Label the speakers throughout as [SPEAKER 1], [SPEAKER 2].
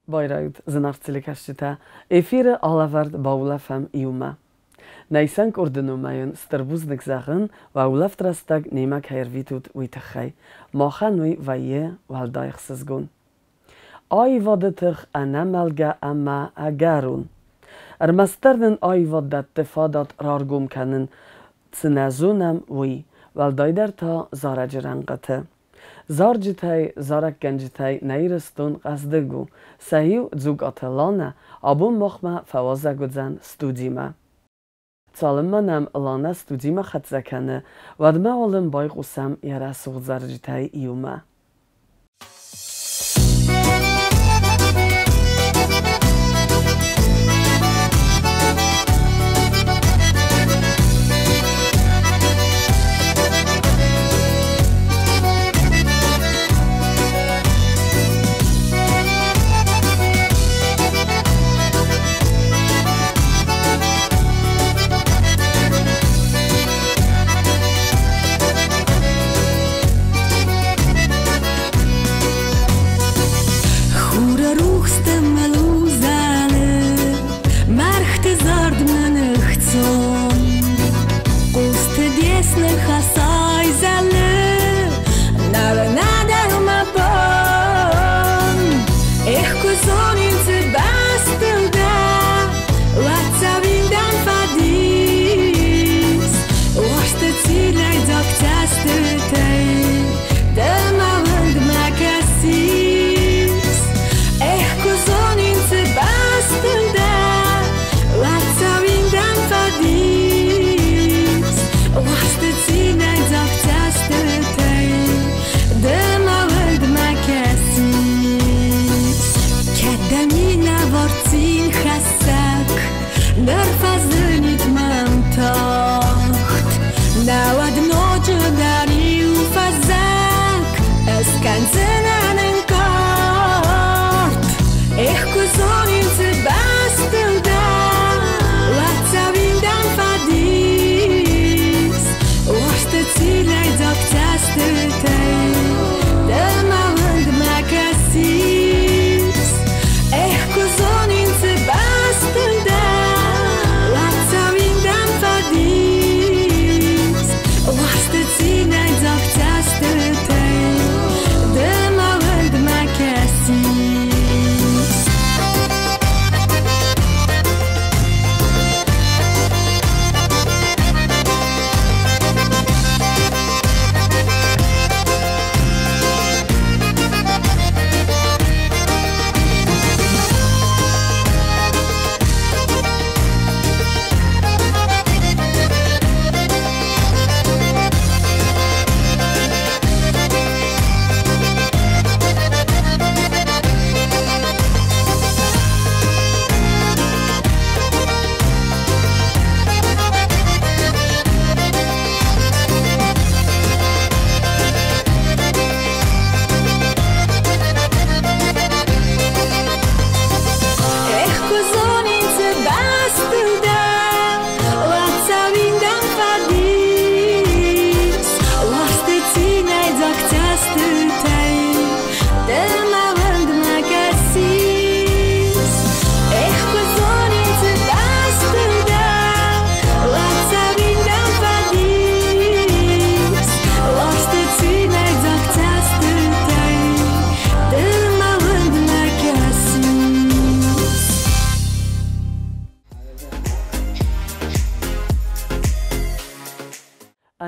[SPEAKER 1] Bayrayut zınartsilikashita efiri alavard baulafam iuma. Nejsank ordinumayan starbuznik zagen wa ulaftrastag nemak hervitut uitachay. Machanui vaye waldaychsizgun. Ayvadetig anamelga ama agarun. Masterden ayvadat tefadat rargum kanen tsinazunam wi waldayder ta zarajirangate. Zarjitay zarak genjitay neirestun qasdegu. Sahiu zug atelana abun mochma fawazagudzen studima. Çalımmanam lana studima khatzakane wadma olim bayqusam yarasuq zarjitay iuma.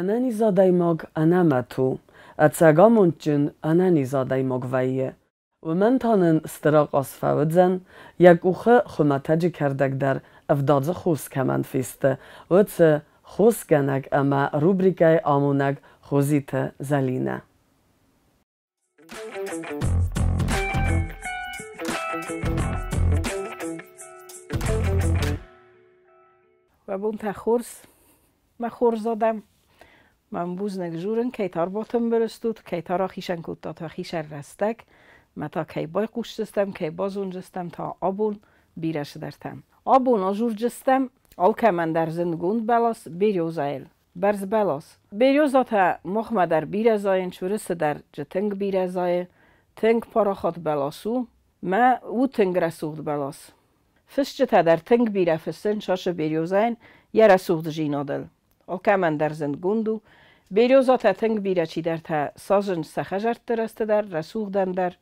[SPEAKER 1] Anani zadaj mog anamatu, a cagamunczyn anani zadaj mog wajje. Umentanen straq asfawdzen, jak uche chumatadzi kardek dar avdadze khus kaman fiste, utse khus ganak ama rubrikay amunak khuzite zalina.
[SPEAKER 2] وبون تا خورس ما خور زدم من بوزنک جورن که تار باتم برستود که تارا خیشن کود تا خیشن رستک متا که بای قوش جستم که بازون جستم تا آبون بیرش درتم آبون آجور جستم آل که من در زندگوند بلاس بیریوزایل برز بلاس بیریوزا تا مخمه در بیرزاین چورس در جتنگ بیرزای تنگ پارا خود بلاسو ما او تنگ رسوخت بلاس فشت تا در تنگ بیره فستن شاش بریوزاین یا رسوخت جینادل آلکه من در زند گوندو بریوزا تا تنگ بیره چی در تا سازن سخجرت درسته در رسوختن در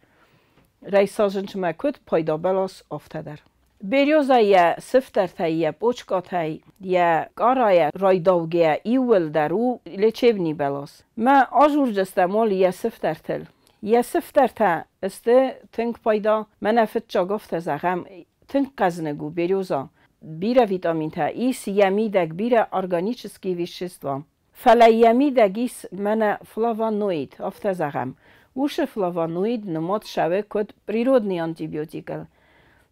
[SPEAKER 2] رای سازن چما کد پایدا بلاس افته در بریوزا یا سفتر تا یا بوچکا تا یا قارای رای داوگه ایول در او لچبنی بلاس ما آجور جستمال یا سفتر تل یا سفتر تا استه تنگ پایدا من افت چا گفت زغم تنگ قزنگو بریوزا بیره ویتامین تا ایس یمیدک بیره ارگانیچسکی ویشستوام فلا یمیدگیس من فلاوانوید افت زغم وش فلاوانوید نماد شوه کد پریرودنی آنتیبیوتیکل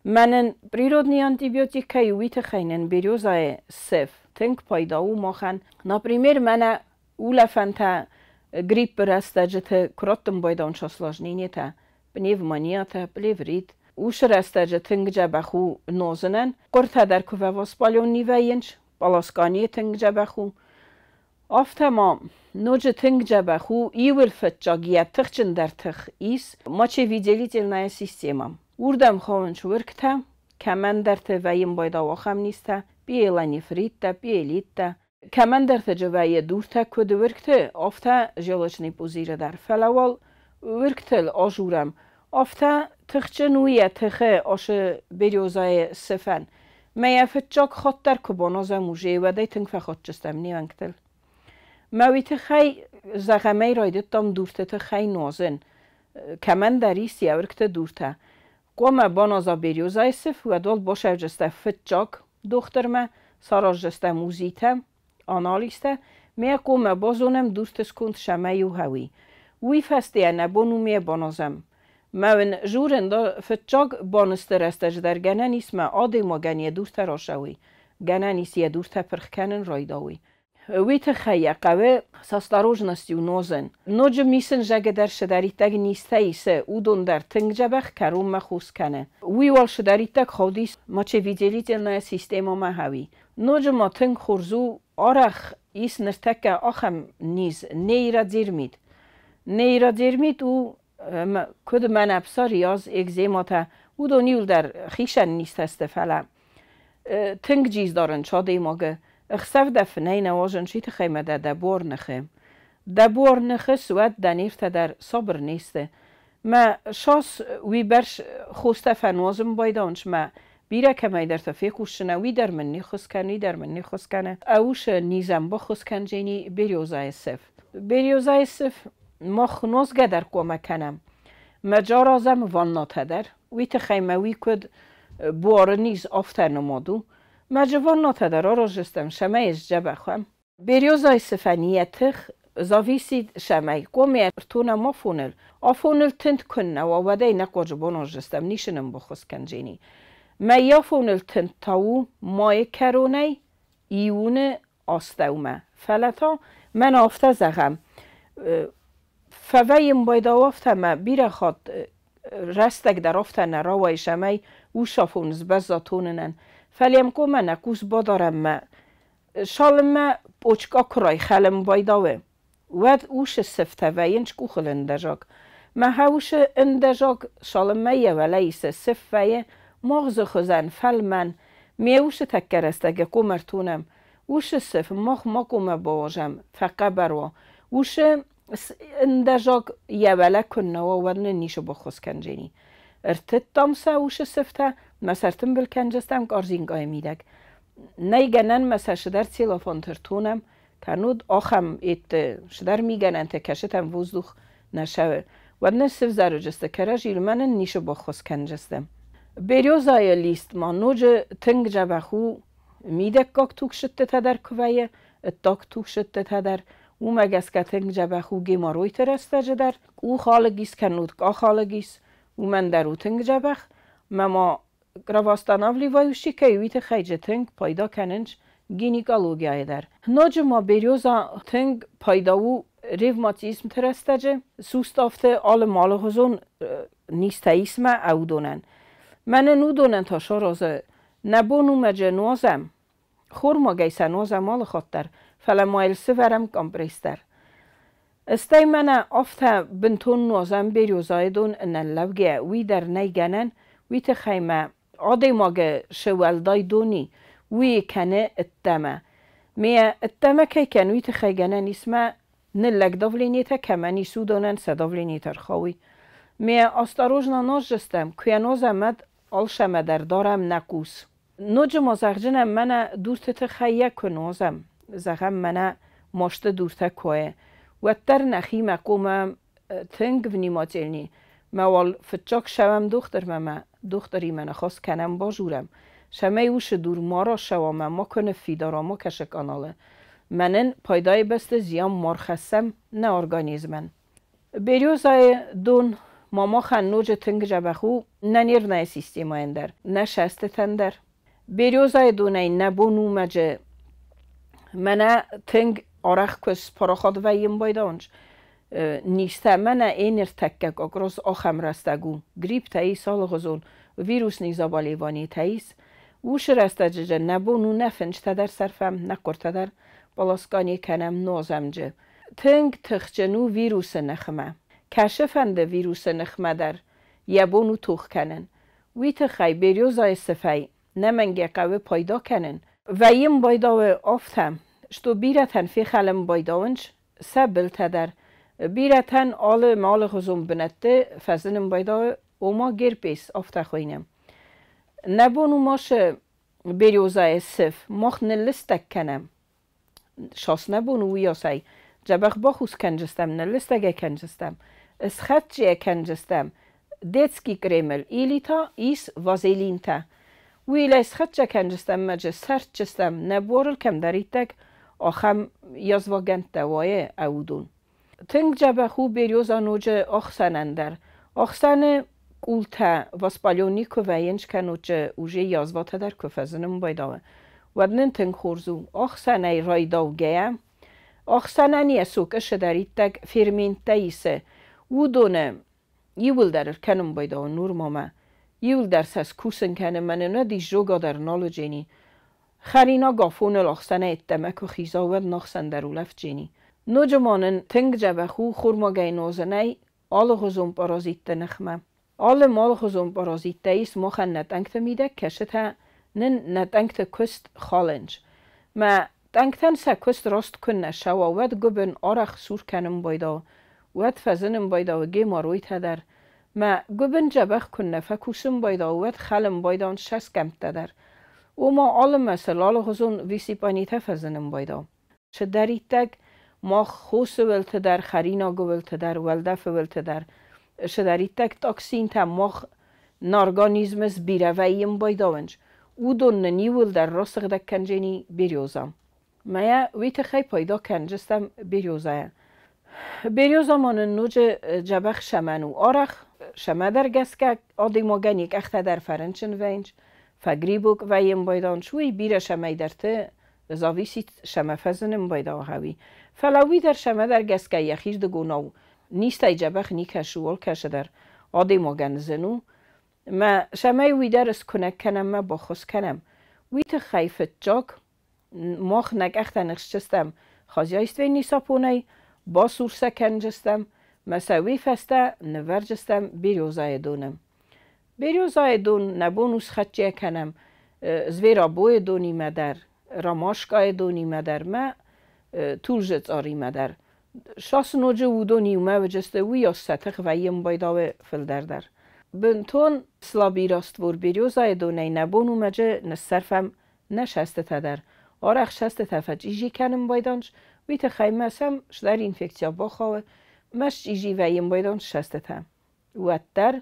[SPEAKER 2] منن پریرودنی آنتیبیوتیکای ویت خینن بریوزای سف تنگ پایدا و ماخن نپریمیر من اولفنتا گریپ برسته جت کراتم بایدان شاسلاجنینی تا پنیومانیا تا پلیورید وش رسته جت تنگ جبخو نوزنن قرطه در که واسپالیون نیوینج بالاسکانی تنگ جبخو آفتما نوج تنگ جبخو ایول فتجاگیت تخچن در تخ ایس ماچه ویدیلی تل نای سیستمم وردم خواهنش ورکتم کمن در تویم بایدا واخم نیسته بیلانی فرید تا بیلیت تا کمن در تجوی دور تا کد ورکته آفتا جلوچنی پوزیره در فلوال ورکتل آجورم آفتا تخچنویه تخه آش بریوزای سفن میافت جاگ خود در کبانازم موجه و دی تنگ فخود جستم نیونکتل موی تخی زغمه رایدت دام دورته تخی نازن کمن دری سیورکت دورته قوم بانازا بریوزای سف و دول باشه جسته فت جاگ دختر ما ساراج جسته موزیتم آنالیسته می قوم بازونم دورتس کند شمه و هوی وی فسته نبانو می بانازم من جورن دا فتجاگ بانسته رسته در گنه نیست ما آده ما گنیه دورته را شوی گنه نیست یه دورته پرخکنن رایداوی وی تخیه قوه ساستاروج نستیو نوزن نوج میسن جگه در شدریتگ نیسته ایسه او دون در تنگ جبخ کروم مخوص کنه وی وال شدریتگ خودیس ما چه ویدیلیت نای سیستم ما هوی نوج ما تنگ خورزو آرخ ایس نرتک آخم نیز نیرا دیرمید او کد من ابسا ریاض اگزیما تا او دونیول در خیشن نیست استفاله تنگ جیز دارن چاده ماگه اخسف دفنه نواجن شیت خیمه ده دبور نخه سواد دنیرت در صبر نیسته ما شاس وی برش خوسته فنوازم بایدانش ما بیره کمی در تفیق وشنه وی در منی خسکنه اوش نیزم با خسکن جینی بریوزای صف ما خنوزگه در قومه کنم مجارازم وانات در وی تخیمه وی کد بوار نیز آفته نمادو مجوان ناته را جستم شمه از جبه خوام بریوزای سفنیت زاویسی شمه قومی ارتونه ما آفونل تند کنه و وده نقو جبان جستم نیشنم بخوز کنجینی ما یا فونل تند تاو مای کرونه ایونه آستومه فلتا من آفته زغم فویم باید آفته ما بیره خواد رستک در آفته نراوی شمه او شافون زبزاتوننن فلیم کو من نکوس بادارم ما شالم ما پوچکا کرای خلم بایداوه ود اوش سفته و ینچ کوخل اندجاگ ما هاوش اندجاگ شالم ما یه ولیس سفته مغز خوزن فل من میوش تکرستگه کومرتونم اوش سف ما کومه باوجم فقه بروا اوش اندجاگ یه وله کنه و ودن نیشو بخوز کنجینی ارتد دامسه اوش سفته مسرتم بالکنجستم کارزینگای میدک نیگنن مسر شدر تلفن ترتونم کنود آخم ایت شدر میگنن تکشتم وزدوخ نشوه و نصف زرو جسته کرا جیل من نیشو با خوز کنجستم بریوزای لیست ما نوج تنگ جبخو میدک گاک توک شده تدر کویه اتاک توک شده تدر او مگس که تنگ جبخو گیما روی ترسته جدر او خالگیس کنود که خالگیس او من در او تنگ جبخ ما گرواستاناولی وایوشی که ویت خیجه تنگ پایدا کننج گینیکالوگیای در نوج ما بریوزا تنگ پایداو ریوماتیسم ترستجه سوستافته آل مال هزون نیسته ایسم او دونن من نو دونن تا شارازه نبونو مجه نوازم خور ما گیسه نوازم مال خود در فلا مایل سورم کمپریستر استی من افتا بنتون نوزم بریوزای دون نلوگه وی در نیگنن وی تخیمه عادی ماگه شوالدای دونی وی کنه اتمه میا اتمه که کن وی تخیگنن اسمه نلگ دولینیتا کمانی سودانن سدولینیتر خواهی میا استاروژنا ناز جستم که نازمد آلشمه در دارم نکوس نوجم زغجنم من دورت تخیه کنوزم زغم من ماشت دورت کوه و تر نخی مقومم تنگ و نیماتلنی موال فتچاک شوم دختری من خواست کنم باجورم شمه اوش دور مارا شوام ما کنه فیدارامو کشه کاناله منن پایدای بست زیام مرخصم نه ارگانیزمن بریوزای دون ماما خنوج تنگ جبخو نه نیر نه سیستیم اندر نه شست تندر بریوزای دونه نبونو مجه منه تنگ آرخ کس پراخاد ویم بایدانج نیسته منه اینر تکک اگروز آخم رستگو گریب تاییس سال غزون ویروس نیزا بالیوانی تاییس وش رستجه نبونو نفنج تدر صرفم نکر تدر بالاسکانی کنم نوزمجه تنگ تخجنو ویروس نخمه کشفنده ویروس نخمه در یبونو توخ کنن وی تخی بریوزای صفی نمنگه قوه پایدا کنن ویم بایداوه آفتم شتو بیرتن فی خلم بایداونج سبل تدر بیرتن آل مال خزم بنته فزنم بایداوه اوما گر پیس آفته خوینم نبونو ماش بریوزای صف مخ نلستک کنم شاس نبونو ویاسای جبخ باخوز کنجستم نلستگه کنجستم اسخدچه کنجستم دیتسکی کریمل ایلیتا ایس وازیلین تا ویل اسخدچه کنجستم مجه سرچ جستم نبورل کم داریتک آخم یازواگند دوایه اودون تنگ جبخو بریوزا نوجه آخسنندر آخسن قولتا واسپالیونی که وینج کنوچه اوژه یازواتا در کفزنم بایداوه ودنن تنگ خورزو آخسنه رایداو گیم آخسنانی سوکش داریتک فیرمین تاییسه و دونه یول در کنم بایداوه نور ماما یول در سس کوسن کنم منه ندی جوگا در نالو جینی خرینا گافون الاخسنه اتمک و خیزا ود نخسن در اولف جینی نو جمانن تنگ جبخو خورماگای نوزنه آل غزم پارازیت نخمه آل مال غزم پارازیت ایس مخن نتنگت میده کشتا نن نتنگت کست خالنج ما تنگتن سا کست راست کنه شوا ود گبن آرخ سور کنم بایدا ود فزنم بایدا و گی ماروی تدر ما گبن جبخ کنه فکوسم بایدا ود خلم بایدان شس کمت تدر و ما آل مسلال غزون ویسی پانی تفزنم بایدا چه دریتک ما خوص ولت در خرینا گولت در ولدف ولت در شدریتک تاکسین تا مخ نارگانیزمس بیرویم بایداونج او دون نیول در راسق دک کنجینی بریوزم مایا ویت خی پایدا کنجستم بریوزایا بریوزا من نوج جبخ شمنو آرخ شما در گسک آدی مگنیک اخت در فرنچن وینج فگریبوک ویم بایدان شوی بیر شمای درته زاویسیت شما فزنم بایدا هاوی فلاوی در شما در گسک یخیر دگوناو نیستی جبخ نیکشوال کش در آدی مگن زنو ما شمای وی در اس کنک کنم ما باخوز کنم وی تخیفت جاک ماخ نگ اخت نخشستم خازیایست وی نیسا پونای با سورسه کنجستم مساوی فسته نورجستم بریوزای دونم بریوزای دون نبونوس خدچه کنم زویرا بوی دونی مدر راماشکای دونی مدر ما تولجت آری مدر شاس نوجه ودونی و ما وجسته وی یا ستخ ویم بایداوه فلدردر بنتون سلابی راست ور بریوزای دونه نبونو مجه نصرفم نشسته تدر آرخ شسته تفج ایجی کنم بایدانش ویت خیمه سم شدر اینفکسیا بخواه مش ایجی ویم بایدانش شسته تم و در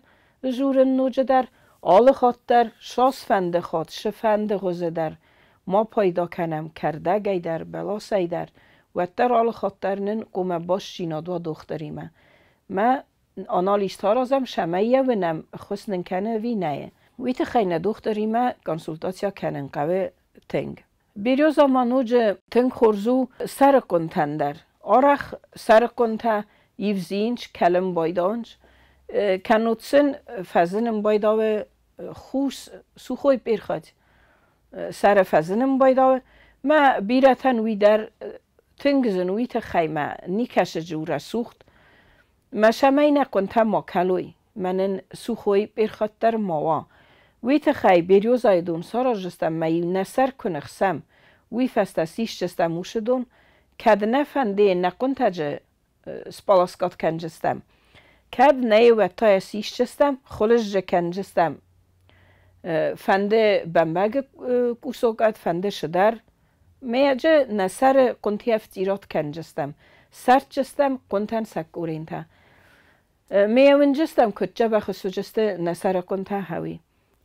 [SPEAKER 2] جور نوجه در آل خات در شاس فنده خات شفنده غزه در ما پیدا کنم کرده گی در بلا سی در و در آل خات در نن قوم باش شینادوا دختری ما آنالیست ها رازم شمایه و نم خسنن کنه وی نه ویت خینه دختری ما کنسولتاسیا کنن قوه تنگ بریوزا مانوج تنگ خورزو سر کنتن در آرخ سر کنته یفزینج کلم بایدانج کنوتسن فزنم بایداوه خوش سوخوی پیرخاد سر فزنم بایداوه ما بیرتن وی در تنگ زنویت خیمه نیکش جوره سوخت مشمه نکن تا ما کلوی منن سوخوی برخطر ماوا ویت خی بریوزای دون سارا جستم می نسر کنخسم وی فستسیش جستم موشدون کد نفنده نکن تجه سپالاسکات کنجستم کد نه و تای سیش جستم خلش جه کنجستم فنده بمبگ کوسوکت فنده شدر میجه نسر کنتی افتیرات کنجستم سرت جستم کنتن سکورین تا میون جستم کجا بخصو جسته نسر کنتا هاوی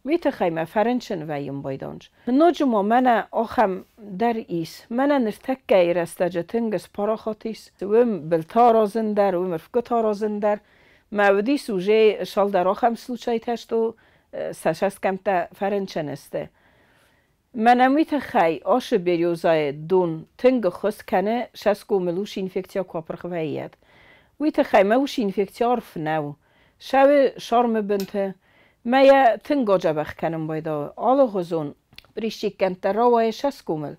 [SPEAKER 2] ویت خیمه فرنچن ویم بایدانج نوجما من آخم در ایس من نرتک گیر استجه تنگس پاراخاتیس ویم بلتا رازندر ویم رفکتا رازندر مودی سوژه شال در آخم سلوچای تشتو سشست کمتا فرنچن استه من ویت خی آش بریوزای دون تنگ خست کنه شسکو ملوش اینفکتیا کپرخویید ویت خیمه وش اینفکتیا عرف نو شو شارم بنته میا تنگا جبخ کنم بایدا آل غزون بریشی کنت راوای شست کومل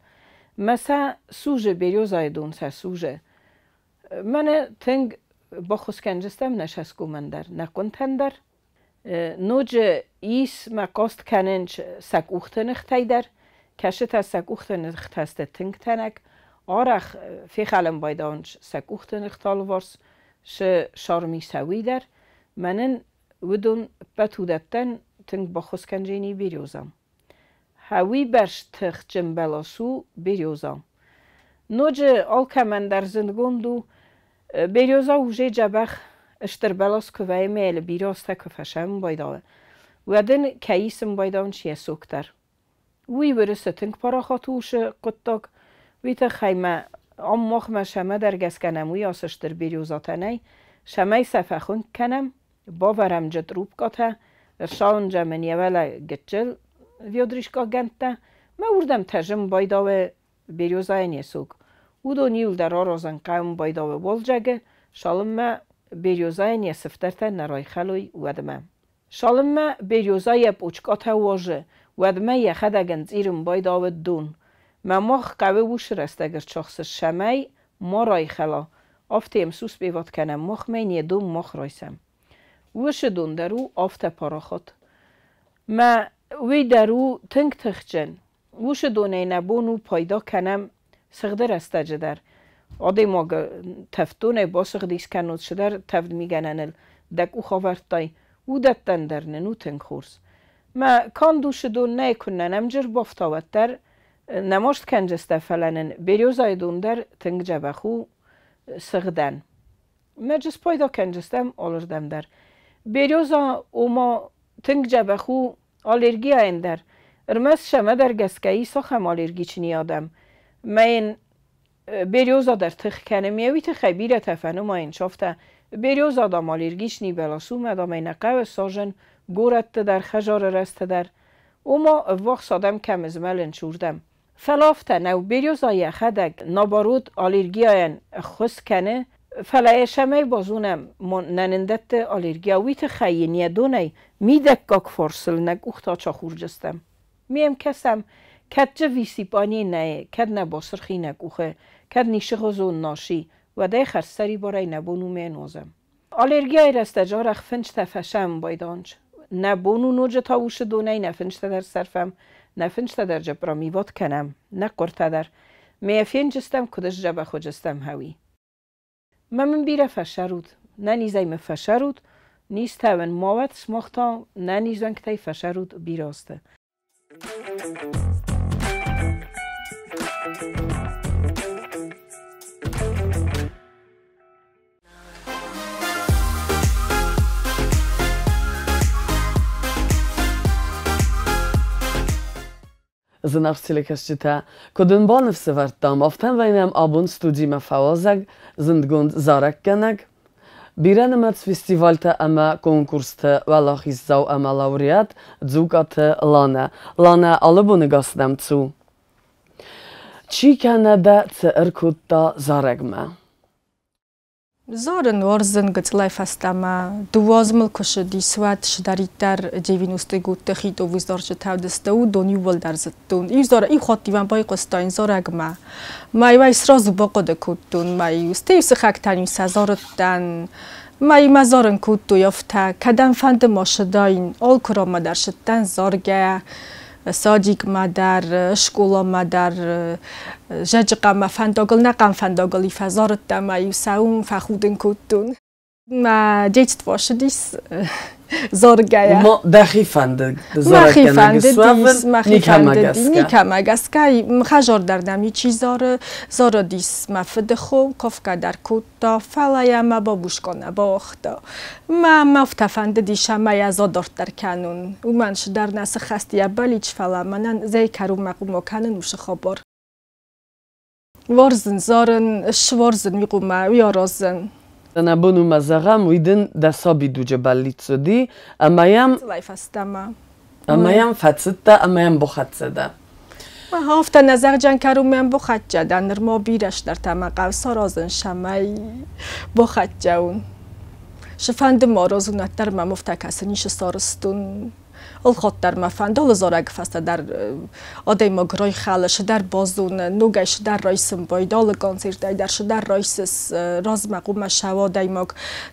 [SPEAKER 2] مسا سوژه بریوزای دون سا سوژه من تنگ با خسکنجستم نشست کومن در نکن تندر نوج ایس مکاست کننج سک اوختنخ تایدر کشت سک اوختنخ تست تنگ تنک آرخ فی خلم بایدانج سک اوختنخ تالوارس ش شارمی سوی در منن ودون بتودتن تنگ با خسکنجینی بریوزم هاوی برش تخ جنبلاسو بریوزم نوج آلکه من در زندگوندو بریوزا وجه جبخ اشتر بلاس کوه میل بیراسته کفشم بایداوه ودن کیسم بایدان چیه سوکتر وی ورسه تنگ پاراخاتوش قطاق ویت خیمه اماخ ما شمه در گس کنم وی آسشتر بریوزاتنه شمه سفخون کنم باورم جد روب کاته ارشان جمنیه ولی گچل ویادریشکا گنته ما وردم تجم بایداوه بریوزای نیسوک او دو نیول در آرازن قوم بایداوه والجگه شالم ما بریوزای نیسفترته نرای خلوی ودمه شالم ما بریوزای پوچکاته واجه ودمه یخده گنزیرم بایداوه دون ما ماخ قوه وش رستگر چاخس شمه ما رای خلا آفته امسوس بیواد کنم ماخ مینی دوم ماخ رایسم وش دون درو آفته پاراخات ما وی درو تنگ تخجن وش دونه نبونو پایدا کنم سغدر استجه در آده ما تفتونه با سغدیس کنود شدر تفت میگننل دک او خاورتای او دتن در ننو تنگ خورس ما کان دوش دون نه کننم جر بافتاوت در نماشت کنجسته فلنن بریوزای دون در تنگ جبخو سغدن ما جس پایدا کنجستم آلردم در بریوزا اوما تنگ جبخو آلرگی در ارمس شمه در گسکهی ساخم آلرگی چنی آدم ما این بریوزا در تخ کنه میوی تخی بیره تفنو ما این شافته بریوزا دام آلرگیش نی بلاسو مدام این قوه ساجن گورت در خجار رست در اوما وقت سادم کم ازملن چوردم فلافته نو بریوزا یخدک نابارود آلرگی این خس کنه فلای شمه بازونم ننندت آلرگی ویت خیینیه دونه میدک گاک فرسل نگ اختا چا خورجستم میم کسم کد جه ویسی بانی نه کد نباسرخی نگ اوخه کد نیشه غزون ناشی و ده خرسری بارای نبونو می نوزم آلرگی های رستجار اخ فنج تفشم بایدانج نبونو نوج تاوش دونه نفنج در صرفم نفنج در جبرا میواد کنم نقرت در میفین جستم کدش جبه خو جستم هوی من بیره فشرود نه نیزیم فشرود نیست هون ماوت سماختا نه نیزن کتای فشرود بیراسته
[SPEAKER 1] Znachstilichste Kodunbanov sevartam often weinem abun studima fawazag zindgund zarak genek Birenemet festivalte ama konkurste walachis zau ama laureat dzugate lane alebune gasdem zu. Ci kanada ce erkutta zaregme.
[SPEAKER 3] Zorun orzen gățlefastama, duozmul coședisvat și daritar 90 gute hito vizorce tavdestau doni voldar zătun. Izora I hotivan bai qostain zoragma. Mai vai srozu boko de kutun, mai stei se haktanim sa zorottan. Mai mazorun kutu yofta, kadam fande moshadain, ol kroma dar shettan zorga. ساجیک مادر شکولا مادر ججقا ما فنداگل نقم فنداگلی فزارت دمایی ساوم فخودن کتون ما جیت واشدیس زارگایا
[SPEAKER 1] ما دخی فندق
[SPEAKER 3] مخی فنددیس مخی فنددی نیکمگاسکای مخجار دردمی چیزار زاردیس مفدخو کافکا در کوتا فلایا ما بابوش کنه باختا ما مفتفنددی شما یزادارت در کنون و منش در نس خستی بالیچ فلا منن زی کرو مقوم کنن وش خبر ورزن زارن شورزن میقوم ویارازن
[SPEAKER 1] أنا بنو مزاغم ويدن دسابي دوجة باليتسودي أمايام فتستا أمايام بخاتسدا
[SPEAKER 3] ما هفته نظر جن کرو من بخات جدن نرما بیرش در تمقل سرازن شمای بخات جون شفند مارازون در ما مفتکس نیش سارستون الخط در مفند دل زارگ فست در آدی مگرای خالش در بازون نوگش در رئیسم بایدال کنسرت درش در رئیس راز مقوم شوا دیماگ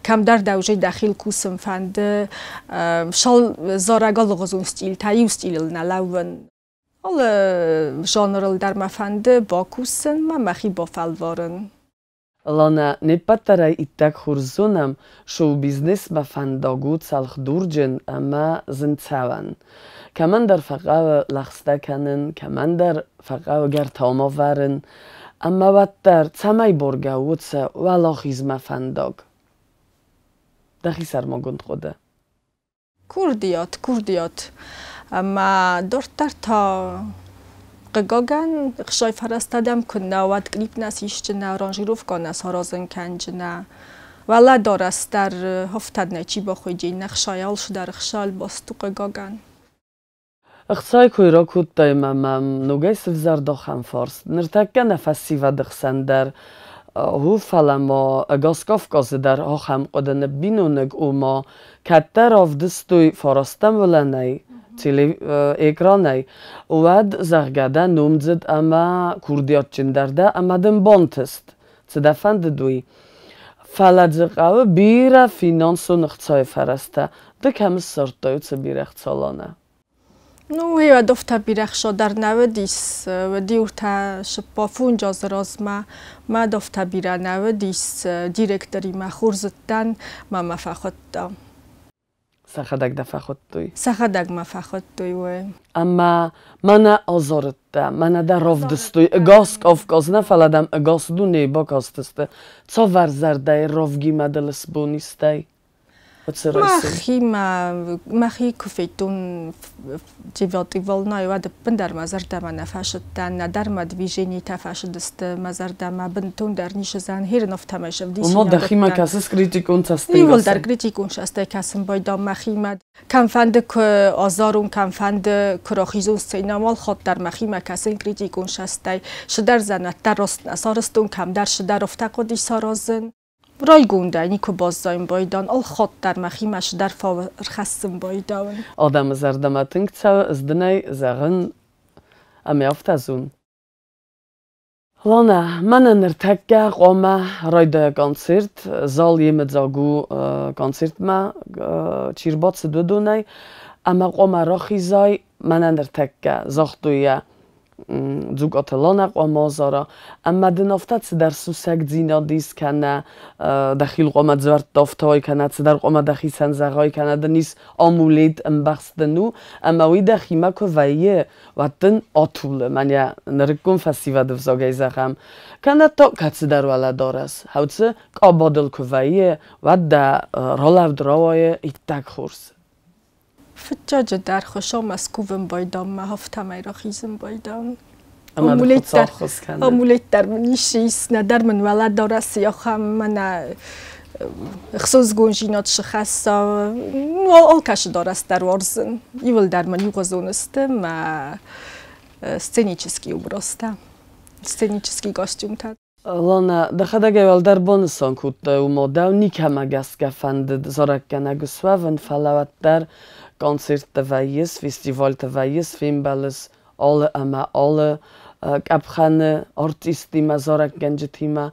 [SPEAKER 3] کم در دوجه داخل کوسم فند شال زارگال غزون استیل تایو استیل نلاون ال ژانرل در مفند با کوسن ما مخی با فلوارن
[SPEAKER 1] لانا نپترای ایتک خورزونم شو بیزنس مفنداگو تلخ دورجن اما زنتسوان کمان در فقاو لخسته کنن کمان در فقاو گر تاما ورن اما وقتر تمای برگاو تسا ولاخیز مفنداگ دخی سرماگند خوده
[SPEAKER 3] کوردیات اما دورتر تا قگاگن خشای فرستادم کنه واد کلیپ نسیش جنا رانجیروف کنه سرازن کنجنا ولا دارست در هفتاد نچی با خویجی نخشایال شد در خشال باستو قگاگن
[SPEAKER 1] اخصای کوی را کود دایمم نوگای سفزار داخم فارس نرتکه نفسی و دخسن در هو فلما اگاسکاف گازه در آخم قدن بینونگ او ما کتر آف دستوی فارستم ولنی ekrany واد زغگده نومزد اما کوردیات چندرده اما دن بانتست تدفند دوی فلجقاو بیره فینانسو نخصای فرسته دکم سرطایو چه بیرخت سالانه
[SPEAKER 3] نو هیو دفتا بیرخشا در نوه دیس و دیورتا شپافون جاز رازما ما دفتا بیره نوه دیس دیرکتری ما خورزدن ما مفاخد دام
[SPEAKER 1] سخدک دفع خود توی
[SPEAKER 3] سخدک مفاخد توی و
[SPEAKER 1] اما من آزارت ده من در راف دستوی اگاس کافگاز نفلدم اگاس دو نیبا کاستسته چا ورزرده راف گیمه دلسبونیسته
[SPEAKER 3] مخی کفیتون جیواتی ولنای و دپن در مزرده من نفشدن ندر مدویجینی تفشدست مزرده ما بنتون در نیش زن هیر نفتمش افدیسی
[SPEAKER 1] اما دخیمه کسیس کریتیکون چسته
[SPEAKER 3] ایول در کریتیکون چسته کسیم بایدام مخیمد کم فند که آزارون کم فند کراخیزون سینامال خود در مخیمه کسین کریتیکون چسته شدر زنت در راست نسارستون کم در شدر افتقودی سارازن رای گونده نیکو بازدایم بایدان آل خود در مخیمش در فاور خستم بایدان
[SPEAKER 1] آدم زردمتنگ چه از دنی زغن امی افتازون لانه من نرتکه قومه رای دای کنسرت زال یمد زاگو کنسرت ما چیربات سدو دونی اما قومه را خیزای من نرتکه زاختویه زوگ آتلانق و مازارا اما دنافتت در سوسک زینا دیس کنه دخیل قومت زورت دافتای کنه در قومت دخی سنزغای کنه دنیس آمولید انبخص دنو اما وی دخیمه که ویه و دن آتوله من یا نرکون فسی و دفزاگی زخم کنه تا کسی در وله دارست هاوچه آبادل که ویه و ده رالاو دراوای ایتک خورس
[SPEAKER 3] فجاج در خوشا مسکوبم بایدام ما هفته می را خیزم بایدام آمولیت در منیشیست ندر من ولد داره سیاخم من خصوص گونجینات شخصا آل کش دارست در ورزن ایول در من یوغزونستم سценический образта, сценический костюм.
[SPEAKER 1] Lana dachadagay wal dar bonson kutta umodał nikama gaska fandy zorakkana gusławen falawat dar koncert tawajis festival tawajis filmbalis alle ama alle kapchane artistima zorakkanjitima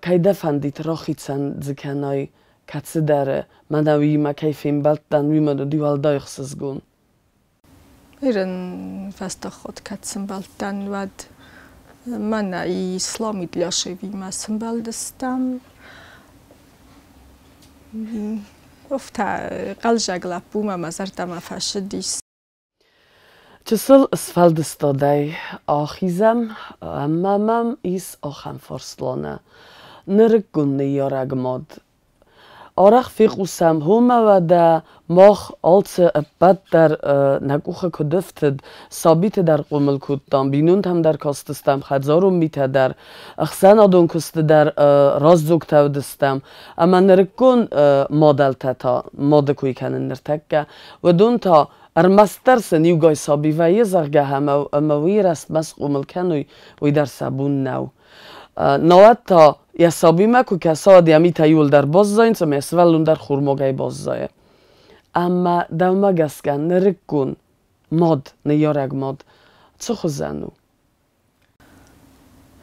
[SPEAKER 1] kayda fandit rochican dzikanoj katsidare manawima kay filmbaltan wimadu diwal doyxsizgun
[SPEAKER 3] Iren fastachot katsimbaltan wad Mana islami dляшеви масымбалдыстам. Офта қалжагла пума мазартама фашидис.
[SPEAKER 1] Чысыл сфалдыстодай ахизам, мамам ис ахам форслона. Нырыкгунны ярагмод. Арах фиқусам хума вада мах алцы بدتر نکوخ کدفتد ثابت در قمل کدام بینون هم در کاستستم خزارم میته در اخسان آدون کست در رازوک تودستم اما نرکن مادل تا ماده کوی کنن نرتکه و دون تا ارمستر سنیو گای سابی و یه زرگه همه اما وی رست مس قمل کنوی وی در سبون نو نوات تا یا سابی مکو که سادی همی تایول در باز زاین سمی اسولون در خورموگای باز زایه اما دوما گسکن نرکن ماد نیارگ ماد چه خوزنو؟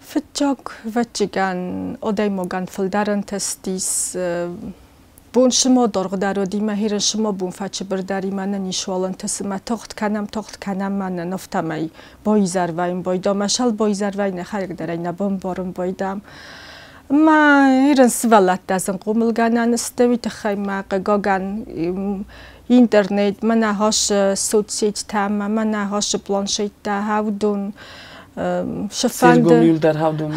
[SPEAKER 3] فتجاگ وچگان آدای موگان فلدرن تستیس بون شما درگ درودی مهیر شما بون فچ برداری من نیشوالن تسمه تخت کنم من نفتمی بایزر وین بایدم مشال بایزر وین خرگ داری نبام بارم بایدم ما ایران سوالات دازن قومل گانان استوی تخیم قاگان اینترنت من هاش سوتسیت تام من هاش پلانشیت تا هاودون شفاند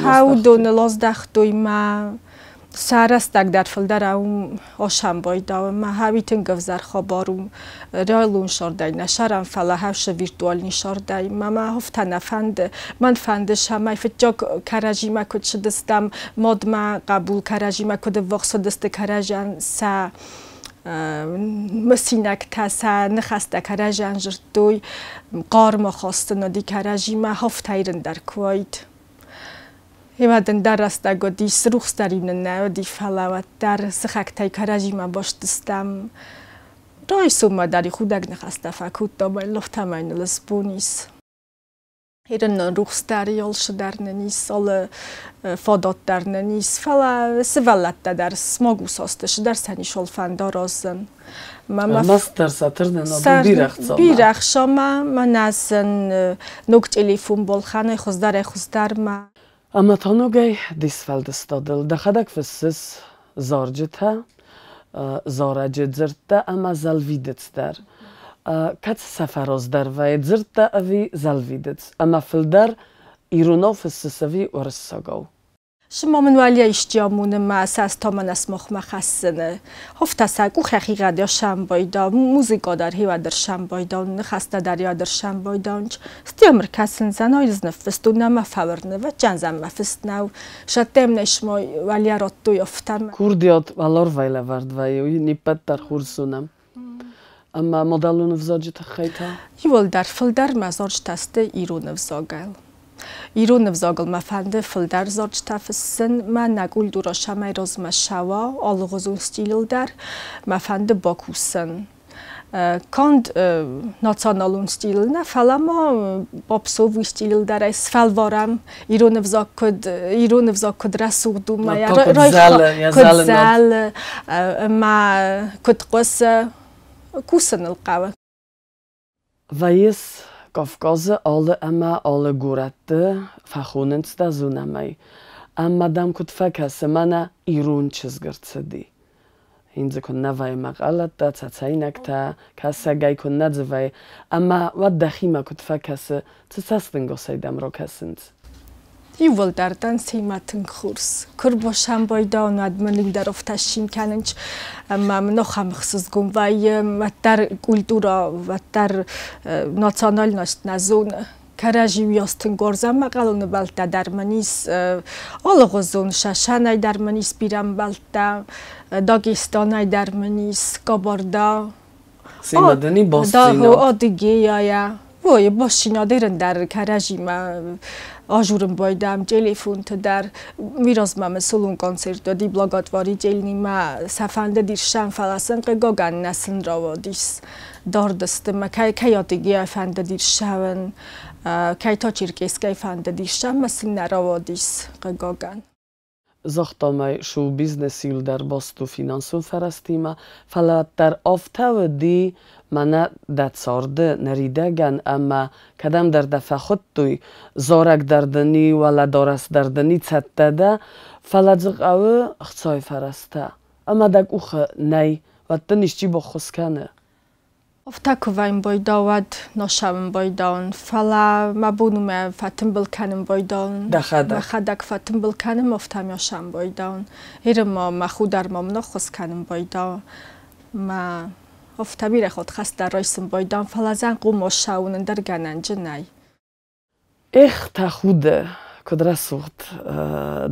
[SPEAKER 3] هاودون لازدختوی ما سرستگ در فلدر اون آشام بایدا ما هاویتن گفزر خبارم رالون شردای نشارم فلا هاوش ویرتوال نشردای ما هفتن فند من فندش همه فتجاگ کراجی ما کد شدستم ماد ما قبول کراجی ما کد وقت دست کراجان سا مسینک تاسا نخسته کراجان جرتوی قار ما خواست ندی کراجی ما هفتایرن در کویت هیوادن در راستا گودی سروخ دارین نه دی فلاوت در سخکتای کراجی ما باشتستم رای سوما داری خودک نخسته فکوت دامای لفتماین لسبونیس هیرن روخ داری آلش در ننیس آل فادات در ننیس فلا سوالت در سماگوس هستش در سنیش الفندا رازن
[SPEAKER 1] ماستر ساترن
[SPEAKER 3] بیرخ شما من از نوک تلفن بالخانه خوزدر ما
[SPEAKER 1] اما تانوگای دیسفلدستادل دخدک فسس زارجته زارجت زرته اما زلویدت در کت سفراز در وید زرته اوی زلویدت اما فلدر ایرونا فسس اوی ورساگاو
[SPEAKER 3] شما من ولی اشتیامون ما اساس تا من اسمخ مخصنه هفته سگو حقیقت یا شنبایدا موزیکا در هیوا در شنبایدا نخسته در یا در شنبایدا استیامر کسن زنای نفستو نما فورنه و جنزم مفست نو شدم نشما ولی راتو یافتم
[SPEAKER 1] کوردیات والار ویله ورد وی نیپت در خورسونم اما مدلون وزاجت خیتا
[SPEAKER 3] یول در فلدر مزارج تسته ایرون وزاگل ایرون وزاگل مفنده فلدر زارج تفسن من نگول دورا شمای روز مشوا آلغوزون ستیل در مفنده باکوسن کند ناتسانالون ستیل نه فلما بابسووی ستیل در اس فلوارم ایرون وزاگ کد رسودو ما کد زل ما کد قصه کوسن القوه
[SPEAKER 1] ویس Kafkazı alı ama alı guratı fakhunent da zunamay. Amma dam kut fakası mana irun çizgirtsidi. Hinzi kun navay maqalat da tsatsaynak ta kasa gay kun nadzvay. Amma vad dakhima kut fakası tsastin gosaydam rokasint.
[SPEAKER 3] یول دردن سیمتن خورس کر باشم بایدان ادمنیم در افتشیم کننج ممنوع خمخصوص گم وی در کلتورا و در ناتسانال نشت نزون کراجی ویاستن گرزم مقالون بالتا در منیس آلغوزون ششنای در منیس بیرم بالتا داگستانای در منیس کاباردا
[SPEAKER 1] سیمدنی باستینا
[SPEAKER 3] آدیگی یا وای باشینا دیرن در کرجیم آجورم بایدم تلفن در میراز ما مسئولون کنسرت دادی بلاگات واری جلنی ما سفنده دیرشم فلسن قگاگن نسن راودیس داردست ما که یادگی افنده دیرشون که تا چیرکیس که افنده دیرشم مسن نراودیس قگاگن
[SPEAKER 1] Zachtamai show business il der bastu finansun feresztíme, felett der aftavdi mana detsarde neridegen, ama kedem der defechottui zarek derdeni wala daras derdeni cettede, felett zog awe chcaj fereszte. Ama deg uche nej, wat ten is csiba choszkene.
[SPEAKER 3] افتکویم بایداود نشام بایدان فلا مبونم فتم بالکنم بایدان دخدک فتم بالکنم افتم یاشام بایدان هرما مخودر مام نخوس کنم بایدان ما افتبیر خود خست در رایسم بایدان فلا زن قوم شاون در گننج نی
[SPEAKER 1] تخوده کدرسوت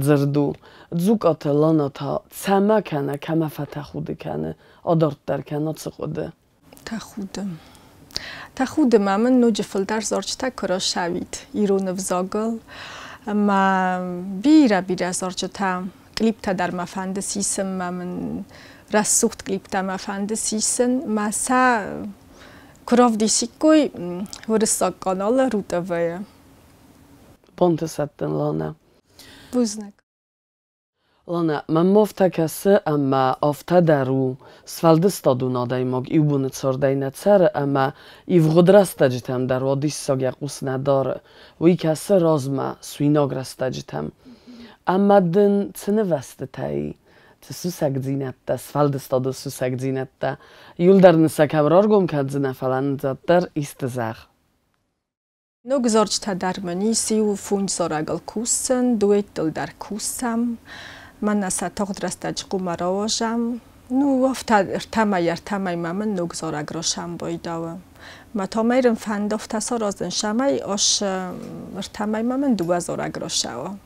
[SPEAKER 1] زردو زوکات لانا تا سما کنه کما فتخوده کنه آدارت در کنه تسخوده
[SPEAKER 3] تخودم من نوجفل در زارچتا کرا شوید ایرون وزاگل ما بیره زارچتا کلیپ تا در مفند سیسم من رسوخت کلیپ تا مفند سیسن ما سا کراف دیشیکوی ورسا کانال روته ویه
[SPEAKER 1] بانت ستن لانا
[SPEAKER 3] بوزنک
[SPEAKER 1] Lana, man mofta kese, ama ofta daru, svaldestadu nadaj mog i ubune cordajne cere, ama i vgodrastađitem dar odisog jak usnadore, ui kese rozma suinograstađitem. Ama den cene vestetei, ce susek dzinette, svaldestadu susek dzinette, juldarnese kavrorgum kadzine falanzater istezach.
[SPEAKER 3] Nog zorčta dar manisi u funj zoragal kusen, duetel dar kusam, من نسات قدرت قمراوجم نو افتاد ارتمای من نگذار اگراشم بایداوم ما تا میرم فند افت سرازن شمای آش ارتمای من 2000 اگراشاوم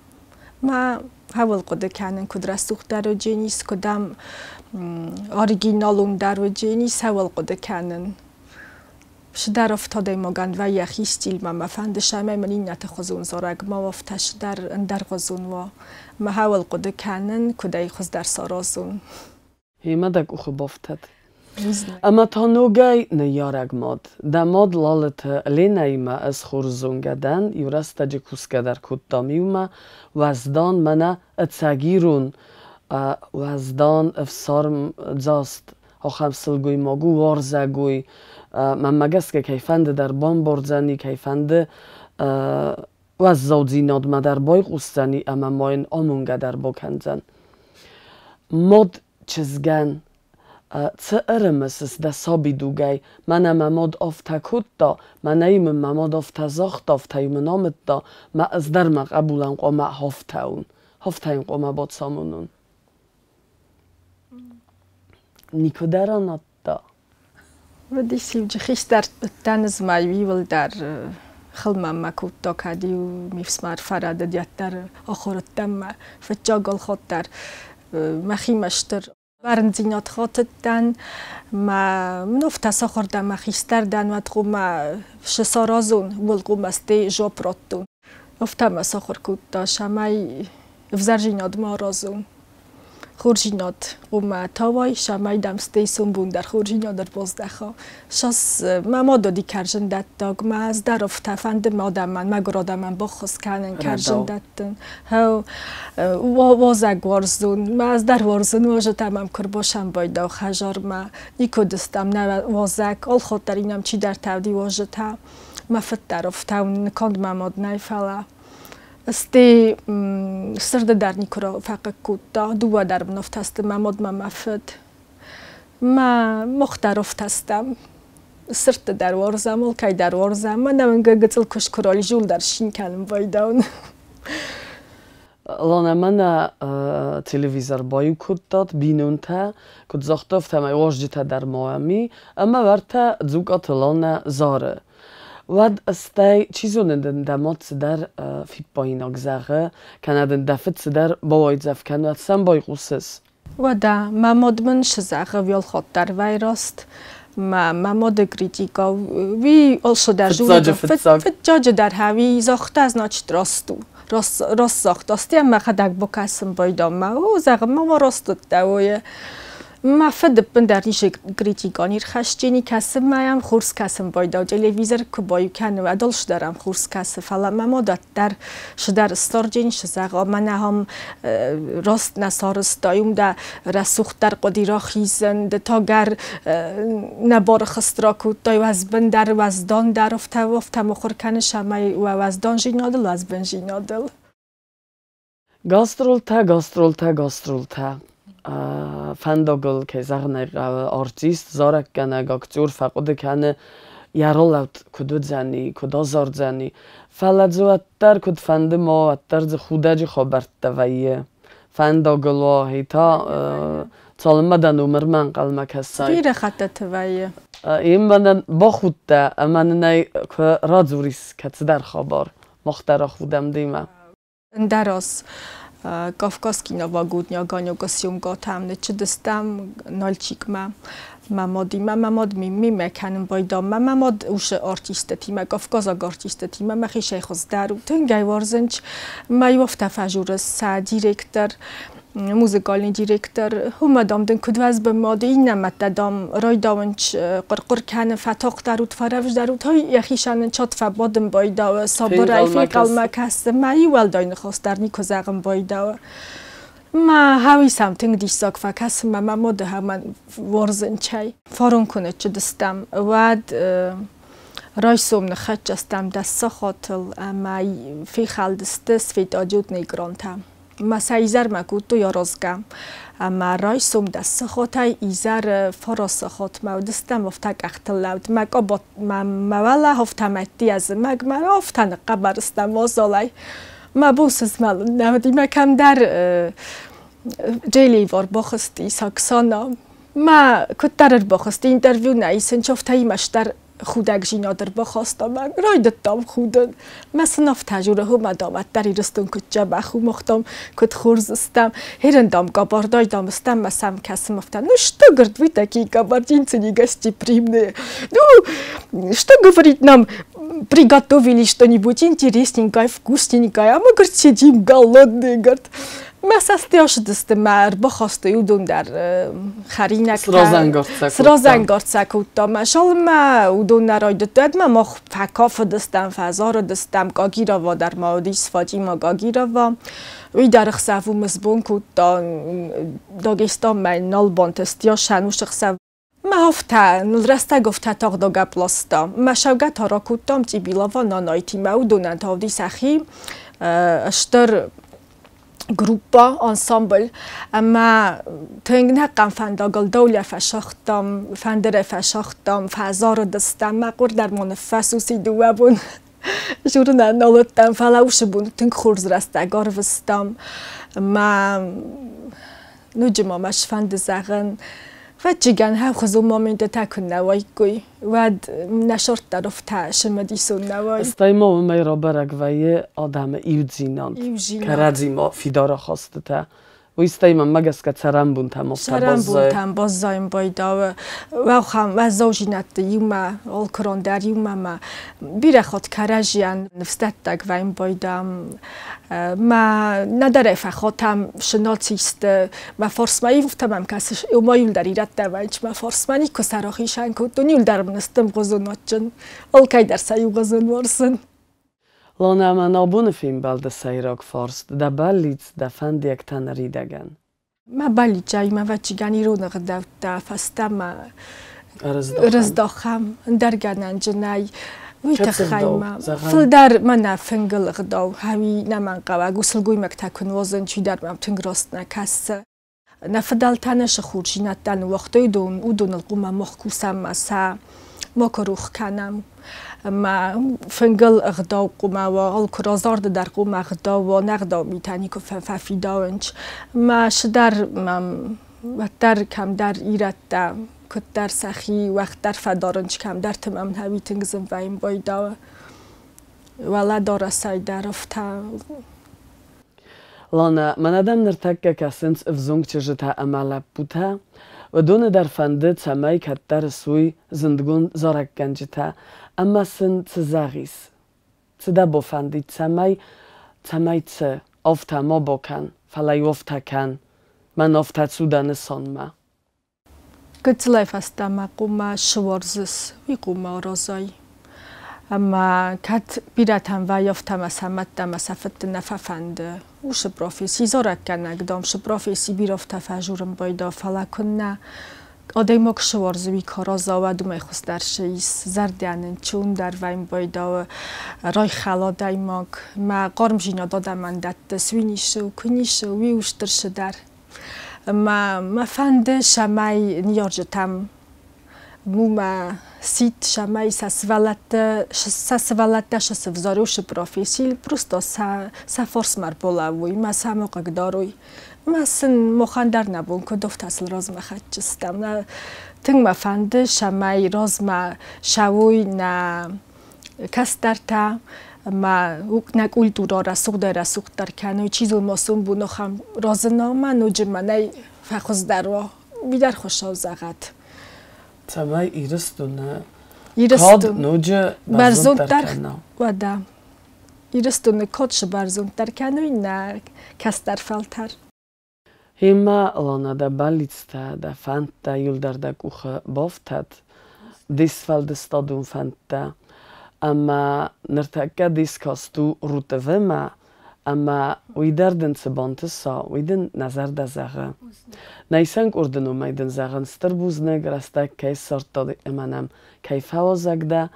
[SPEAKER 3] ما حول قده کنن کدرت سوخت در جنیس کدام اوریجینالون در جنیس حول قده کنن شدر افتاده مگند و یخی ستیل ما فند شمای من این نتخوزون زارگ ما افتش در غزون و ما حاول قده کنن کدای خوز در سارازون
[SPEAKER 1] هیما دک اوخ بافتد اما تا نوگای نیارگ ماد دماد لالت لینایما از خورزونگدن یورست جکوسکه در کدامیوما وزدان منه اتساگیرون وزدان افسارم زاست آخم سلگوی ماگو وارزگوی من مگست که کیفنده در بان برزنی کیفنده و از زودزیناد ما در بای قوستنی اما ما این آمونگه در بکنزن مد چزگن چه ارمسس ده سابی دوگای من اما مد آفتا کد دا من ایم مماد آفتا زاخت آفتا ایم نامت دا ما از در ما قبولن قوما هافتاون هافتاین قوما باد سامونون نیکو درانات دا
[SPEAKER 3] و دیسیم جخیش در تنز مایوی ول در خلمم مکوت تا کدی و میفسمار فراد دیت در آخرت دم فجاگل خود در مخیمشتر برنزینات خاطر دن ما منفت ساخر دم مخیستر دن و تقوم شسارازون ولقوم استی جاپراتون افتم ساخر کود دا شمای افزرجیناد ما رازون خورجینات قوم تاوای شمای دمستی سنبون در خورجینات در بازدخا شاس ما دادی کرجن داد داغ ما از در افت فند ما دامن مگراد من بخوس کنن کرجن دادن ها وازگ ورزون ما از در ورزون واژه تمام کر باشم باید و خجار ما نیکودستم نه وازگ آل خاطرینم چی در تودی واژه تا ما فت در افتون کند ماماد نیفلا استی سرد در نیکورا فقط کوتا دو در بنفت است ماماد ما مفد ما مختلف هستم سرد در ورزم و کی در ورزم من نمیگه گتل کش کرالی جول در شین کنم وایدان
[SPEAKER 1] لانا من تلویزر بایو کد داد بینون تا کد زختفت همه واجد در مامی اما ورته زوگات لانا زاره ود استی چیزون دمات در فی پایین اگزاغه کنه دفت در باید زف کنه ات سم بای قوسس
[SPEAKER 3] و دا ماماد من شزاغه ویل خود در ویراست ما ماده کریتیکا وی also در جور فجاج در هوی زاخته از ناچ راست ساخت استی ما خدک بکسم بایدام ما و زغم ما راست دوای ما فد بندر نیش کریتیکانی خشجینی کسب مایم خورس کسم بایدا تلویزیون که بایو کنه و دلش دارم خورس کسب فلا ما در شدر استارجین شزاق من هم راست نسارست دایم در رسوخت در قدیرا خیزند تا گر نبار خسترا کود دای از بندر وزدان در افته مخور کنه شمای و وزدان جینادل و از بن جینادل
[SPEAKER 1] گاسترولتا فندقل که زغنه آرتیست زارک کنه گاکتور فقود کنه یارولت کدو زنی کدا زار زنی فلزوتر کد فند ما وتر خودج خبرت دویه فندقل و هیتا سالمدن عمر من قلم کسای
[SPEAKER 3] فیر خطت دویه
[SPEAKER 1] این من با خود ده من نی که رازوریس کت در خبر مختار خودم دیمه
[SPEAKER 3] دراز Kafkaský novогодня ганьока сьомка там не чудестам нальчикма мамоди мамод ми меканим байдам мамод уш артист тима Kafkazag артист тима махи шейхоз дару тнгай варзенч майофта фажурс са директор موزیکالی دیرکتر هم دامدن کدوز به ماده این نمت دام رای دامنچ قرقر کنه فتاق درود فرفش درود های یخیشان چات فبادم بایدا صبر فی قلم کس مایی ولداین خواست در نیکو زغم بایدا ما هاوی سامتنگ دیش ساک فکس ما ماده همان ورزن چای فارون کنه چه دستم ود رای سوم نخد جستم دست خاطل اما فی خالدستس فی تاجود نیگرانتم ما سایزر مکود تو یارازگم اما رای سوم دست خاطای ایزر فراس خاط مودستم افتک اختلاود مگا با مولا هفتمتی از مگ ما افتن قبرستم وازالای ما بوسز مال نودی مکم در جیلی وار باخستی ساکسانا ما کتر باخستی اینترویو نیسن چفتایی مشتر خودک جینا در بخواستم من رای دادم خودن مثلا افتجوره هم دامت دری رستون کت جب خو مختم کت خورزستم هرندام گابار دایدام استم مسام کسم افتن نشتا گرد ویتا کی گابار جینسنی گستی примне ну что говорит нам приготовили что-нибудь интересненькое вкусненькое а мы говорит сидим голодные говорит ما سستیاش دست مر بخواسته یودون در خرینک سرازنگارت سکوتا مشال ما اودون نراید داد ما فکاف دستم فزار دستم گاگی را و در مادیس فاجی ما گاگی را و وی در خسافو مزبون کوتا داگستان من نال بانتستیا شنوش خساف ما هفته نلرسته گفته تاق داگه پلاستا ما شوگه تارا کوتام تی بیلا و نانایتی ما اودونن تاودی سخی اشتر gruppa, ensemble, اما تنگ نکم فنداگل دوله فشختم، فندره فشختم، فازار دستم، مقور در منفس و سیدوه بون، جورن نالتم فلاوش بون، تنگ خورز رستگار وستم، ما نجمع مش فند زغن و جیگن هم خزو مامنده تکن نوای گوی و نشرت درفته شمدی سون نوای
[SPEAKER 1] استایما و میرا برگ وی آدم ایوزیناند که رزیما فیدارا خواسته تا و استایما مگس که سرم بون تم
[SPEAKER 3] سرم بون تم باز زایم بایدا و خم و زوجینت یوما آل کران در یوما ما بیره خود کرجیان نفستت تک ویم بایدم ما نداره فخاتم شناتیست ما فارسمایی گفتم کسش اومایول در ایراد دوایچ ما فارسمانی که سراخیشان کود دنیول در منستم غزوناتچن آلکای در سایو غزون ورسن
[SPEAKER 1] لانا من آبون فیلم بلده سایراک فارست ده بالیت ده فند یک تن ریدگن
[SPEAKER 3] ما بالیت جای ما وچیگانی رو نقدر ده فستم رزداخم درگنن جنای ويتخيم فلدار منا فنجل غداو هاوي نمان قوا غسل گوي مكتكن وزن چي در مم تنگراست نكاس نفدال تنش خورجينات دان وقتي دون ودون القوما مخكوسم مسا مكروخ كانم ما فنجل غداو قوما و الكرازار در قوما غداو و نغداو ميتاني كو ففيداونچ ما شدر مم وقتر کم در ایراد کت در سخی وقت در فدارنچ کم در تمام هاوی تنگزم و این بایدا ولا داره سای در افتا
[SPEAKER 1] لانا من ادم نرتکه کسنس افزونگ چجتا عمل بوده و دون در فنده تمای کتر سوی زندگون زارک گنجته اما سن تزاغیس تدا بفندی تمای ت افتا ما بکن فلای افتا کن من افتا سودان سان ما
[SPEAKER 3] Gydlaif astama quma shwarzis viquma rozai ama kat biratan vayoftama samattama safatna fafande ush profesi zorakkan agdom sh profesi birofta fajurum boyda falakunna odejmok shwarz vikoroza wadumay khustarshis zardanen chun dar vaym boyda roy khalodajmok ma qormjina dadamandat swinishu kunishu viushtirsh dar ما فند شمای نیارجتم موما سیت شمای سسوالت شسوزاروش پروفیسیل پروستا سفرس مر بولاوی ما سامق داروی ما سن مخاندر نبون که دفت اصل راز ما خدشستم نه تنگ ما فند شمای راز ما شوی نه کسترتا ما نکولتورا رسوق در کنای چیزو ماسون بونو خم رازنامه نوجمنای فخوز دروا بیدر خوشا زغت
[SPEAKER 1] تمای ایرستونه
[SPEAKER 3] کاد
[SPEAKER 1] نوجه
[SPEAKER 3] برزون در ودا ایرستونه کادش برزون در کنای نه کس در فلتر
[SPEAKER 1] هیما لانا دا بالیتستا دا فند دا یول در دا کوخه بافتد دیسفال دستادون فند دا اما نرتاكا ديسكاستو روتفما اما ويدردن سبانتسا ويدن نظر دزاغه نيسانك اردنو ميدن زاغن ستربوزنك رستاك كي سرطة امانم كي فاوزاك دا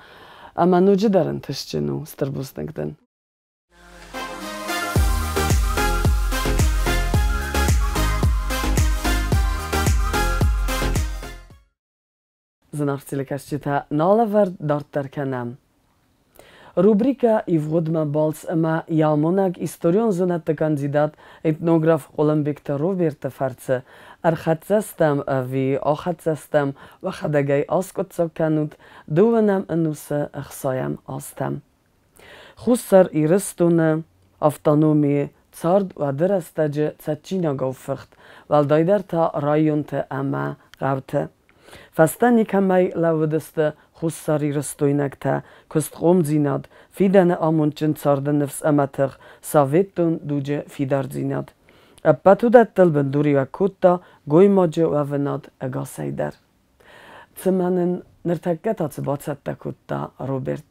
[SPEAKER 1] اما نوجه دارن تشجنو ستربوزنك دن Znawcy czyta nalewer darterkenem. Rubrika i wródma bals ma jamonak historią zonat kandidat etnograf Olympic Robert Farce archatsastam avi achatsastam و خدگی آسکت کنود دوانم انوسه اخسایم آستم. خسر ایرستونه افتانومی цард و درستجه تچینا گوفخت والدایدر تا رایون تا اما غوته. فستانی کمی لودسته خسری رستوینک تا کست قوم زیناد فیدن آمونچن царد نفس امتغ ساویتون دوجه فیدار زیناد. اپتودت دل بندوری و کتا گوی ماجه و وناد اگا سیدر. تمنن نرتکت ات باست کتا روبرت.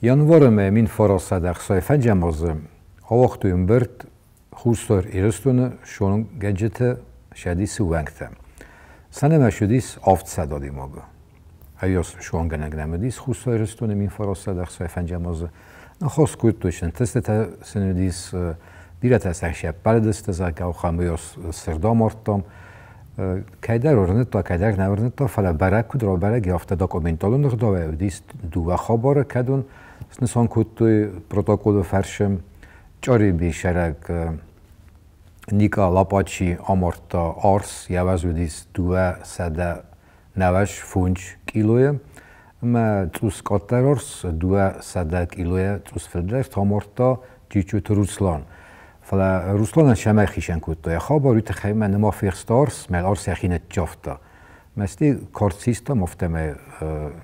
[SPEAKER 4] Yanvarım min farasada xsayfen cemazım. Avaqtuyum bert xusar iristun şonun gecete şadisi wangte. Sanema şudis aft sadadi maga. Ayos şon genegnemedis xusar iristun min farasada xsayfen cemazı. Naxos kutuşun testete senedis bilet asakşap baldes tezaka xamyos sirdamartam. Kayder ornetta kayder navrnetta fala barak dro barak yafta dokumentalun gdave dis du khabar kadun سنسان کتوی پروتکل فرشم جاری بیشتر نیکا لاپاچی آمارتا آرس یوازودیس دوه سده نوش فونج کیلویه ما توس کاتر آرس دوه سده کیلویه توس فلدر تامارتا جیچو روسلان فلا روسلان شمه خیشن کتوی خبری تخیمه نما فیرستارس مل آرس یخینه جافتا مثلی کارت سیستم افتمه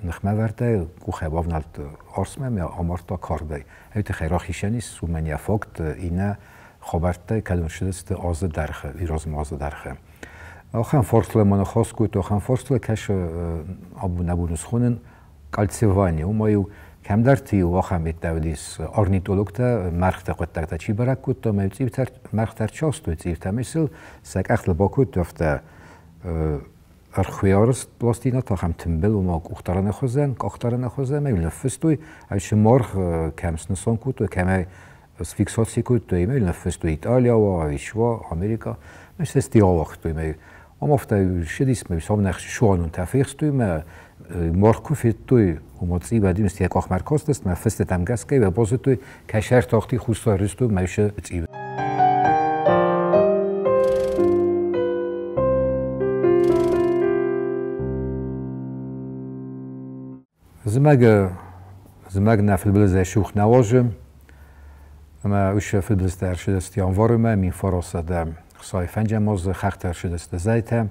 [SPEAKER 4] نخمه ورده کوخه بافنالت آرسمه می آمارتا کارده. هیچ خیراخیشنیست سومنیا فکت اینه خبرته کدوم شده است آز درخه ایراز ماز درخه. آخرین فرصل من خاص کود آخرین فرصل کش آبو نبونس خونن کالسیوانی و مایو کم درتی و آخرین بیتودیس آرنیتولوگتا مرخت قطعه تا چی برک کود تا می‌چیب تر مرخت تر چاست و چیب تا مثل سگ اخل باکود دفته ارخویارست پلاستینا تا هم تنبل و ما کختارن خوزن میل نفستوی ایش مارخ کم سنسان کود و کم فیکساسی کود توی میل نفستوی ایتالیا و ایشوا آمریکا مثل استیا وقت توی میل اما افته شدیس میل سام نخش شوانون تفیخ توی ما مارخ کوفیت توی و مطری بعدی مستی یک آخر کاست است ما فست تمگس کی و باز توی کشر تاختی خوستا رستو میشه بتیب زمگ نفل بلزه شوخ نواجم اما اوش فل بلزه ارشدست یانوارمه مین فراسه ده خصای فنجم ماز خخت ارشدست زیته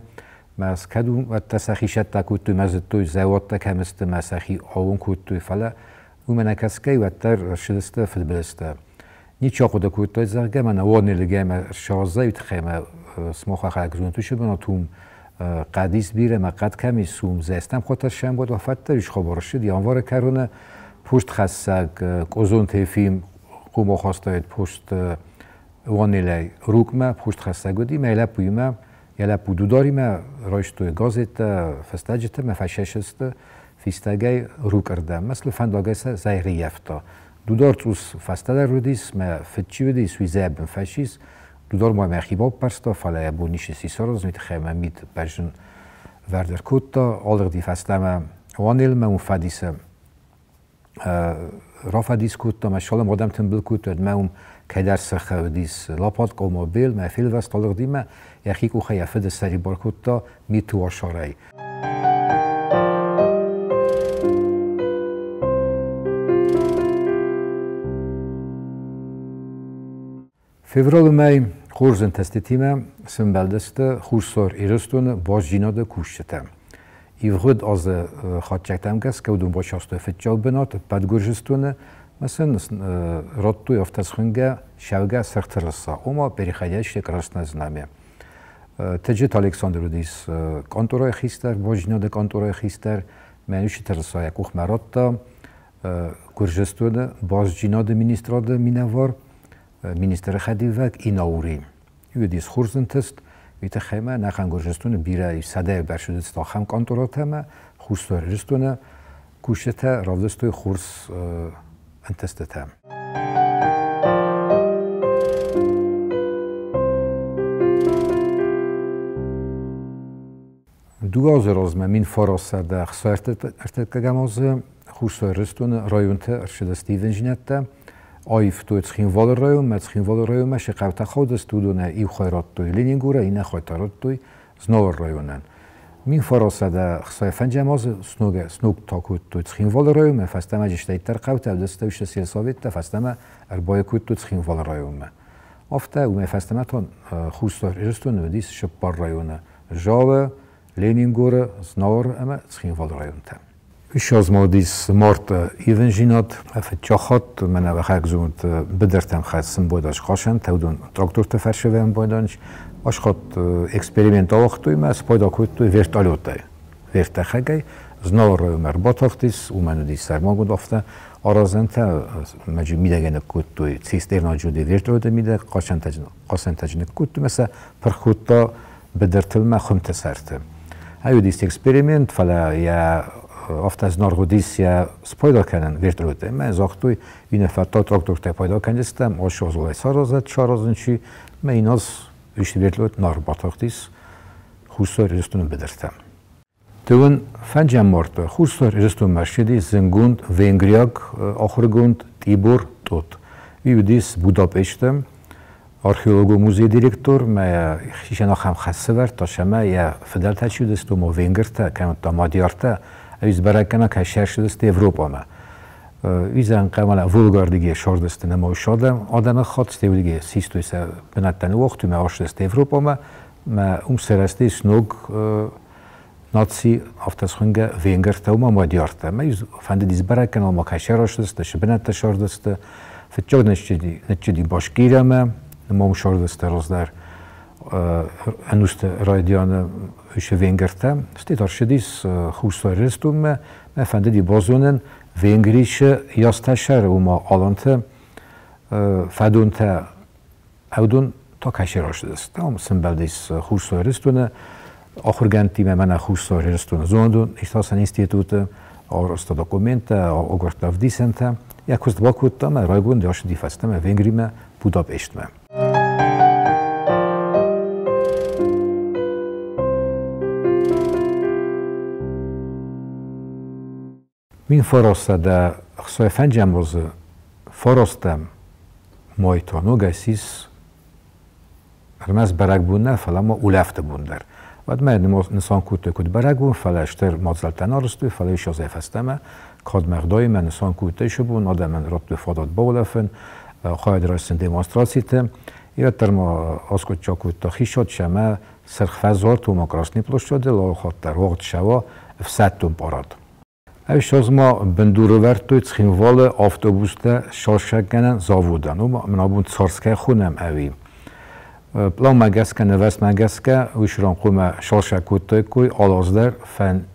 [SPEAKER 4] ماز کدوم و تسخیشت تکوت توی مزد توی زیوات تکمست مسخی آون کود توی فله و من کسکی و تر ارشدست فل بلزه نیچه خود کود توی زرگه من وانی لگه من شازه یتخیمه سماخ خلق زونتوشه بناتوم قدیس بیره ما قد کمی سوم زستم خاطر شم بود و فترش خبر شد یانوار کرونه پشت خستگ کوزون تفیم قوم خواستید پشت وانیلی روکمه پشت خستگودی میل پویمه یلا پودوداری ما رایشتوی گازت فستاجت ما فششست فیستگی رو کردم مثل فنداگس زهری یفتا دودار توس فستادر رودیس ما فتچی ودی سویزه بن فشیس دودار ما مخیباب پرستا فلای بونیش سیساروز میت خیمه میت برژن وردر کوتا آلر دی فستم وانیل ما فدیسه رافا دیس کوتا ما شالم آدم تنبل کوتا ما کدر سخه دیس لاپات قومابیل ما فیل وست آلر دی ما یخی کو خیافه سری بار کوتا میت تو آشاره فevral می خورزن تستیتیمه سنبالدست خورسار ایرستون باز جیناد کوشتم. ایوخد از خاطرم گس که اون باش است فتجال بنات بعد گرجستونه مثلا راتوی افتسخنگه شوگه سرترسا اما بریخیش تکرارست نزنامه. تجت الکساندر دیس کانتورای خیستر باز جیناد کانتورای خیستر منوش ترسای کوخ مراتا گرجستونه باز جیناد مینیستراد مینوار مینیستر خدیوک ایناوری یودیس خورزن تست ویت خیمه نخن گرجستون بیره صده برشده تا خم کانتوراتمه خورستور رستونه کوشته راودستوی خورس انتستتم دوگاز رازمه مین فراسه ده خسارت ارتکگماز خورستور رستونه رایونته ارشدستی ونجینته آیف تو تخین وال رایم متخین وال رایم مش قبط خودست دونه ای خیرات توی لینینگوره این خاطرات توی زنور رایونن مین فراسه ده خصای فنجماز سنوگ تاکوت توی تخین وال رایم فستم اجشته تر قبط دستویش سیاساویت تا فستم اربای کوت توی تخین وال رایم افته و فستم تون خوستار ایرستون ودیس شپار رایونه جاوه لینینگوره زنور اما تخین وال رایم تام ایش از مادیس مارت ایونجینات فتجاخات من وقت زود بدرتم خواستم بوداش خاشن تودون تراکتور تفرشه ویم بودانش آشخات اکسپریمنت آوختوی ما سپایدا کوتوی ورتالوتای ورتخگی زنار مرباط آفتیس و منو دی سرما گود آفته آرازنتا مجی میدگن کوتوی سیسترنا جودی ورتالوت میده قاسن تجنه کوتوی مثلا پرخوتا بدرتل ما خمت سرته هایو دیست اکسپریمنت فلا یا افت از نارگودیس یا سپایدا کردن ورتالوته من زاختوی این فرتا تراکتور تا پایدا کردستم آشوز ولی سارازد چارازنچی من ایناز ویشتی ورتالوت نار باتاختیس خوستار رستون بدرتم. تون فنجم مارت خوستار رستون مرشدی زنگوند وینگریاگ آخرگوند تیبور توت ویودیس بوداپشتم آرخیولوگو موزه دیرکتور ما خیشنا خم خسته ورد تا شما یا فدال تشید است و ما وینگرتا کم تا مادیارتا ایز برای کنه که شهر شده است اروپا ما ایزن قملا ولگار دیگه شارد است نمای شادم آدم خاط است دیگه سیستوی سه بناتن وقتی ما آشد است اروپا ما سرستی سنوگ ناتسی افتاسخونگه وینگرتا و ما مادیارتا ما ایز فند دیز برای کنه ما که شهر آشد است شبنات شارد است فتجاد نشدی باشگیره ما شارد است روز در انوست رایدیان ایش وینگرتا استید آرشدیس خوستار رستون ما فنده دی بازونن وینگریش یاستشر و ما آلانته فدون تا اودون تا کشیر آرشد است تمام سنبال دیس خوستار رستون آخر گنتی من خوستار رستون زوندون ایستاسن اینستیتوت آرستا داکومنتا آگرتلاف دیسنتا یک کست باکوتا ما رایگون دیاش دی فسته ما وینگری ما بوداپشت ما من فراسته در خصای فنجم روز فراستم مایتانو گسیس رمز برگ بونه فلا ما اولفته بوندر و من نسان کوته کود برگون فلاشتر مازلتن آرستوی فلاش از افستمه کاد مقدای من نسان کوته شبون آدم من رابط فادات باولفن خواهد راستن دیمونستراسیته ایراد در ما آسکوت چاکوت تا خیشاد شما سرخ فزار تو ماکراس نیپلوش شده لال خود در وقت شوا افسد تون پاراد. اوش از ما بندورو ورد توی تخینوال آفتوبوسته شاشکنن زاودن و من آبون تسارسکه خونم اوی. پلا مگسکه نوست مگسکه اوش ران قوم شاشکوت توی کوی آلازدر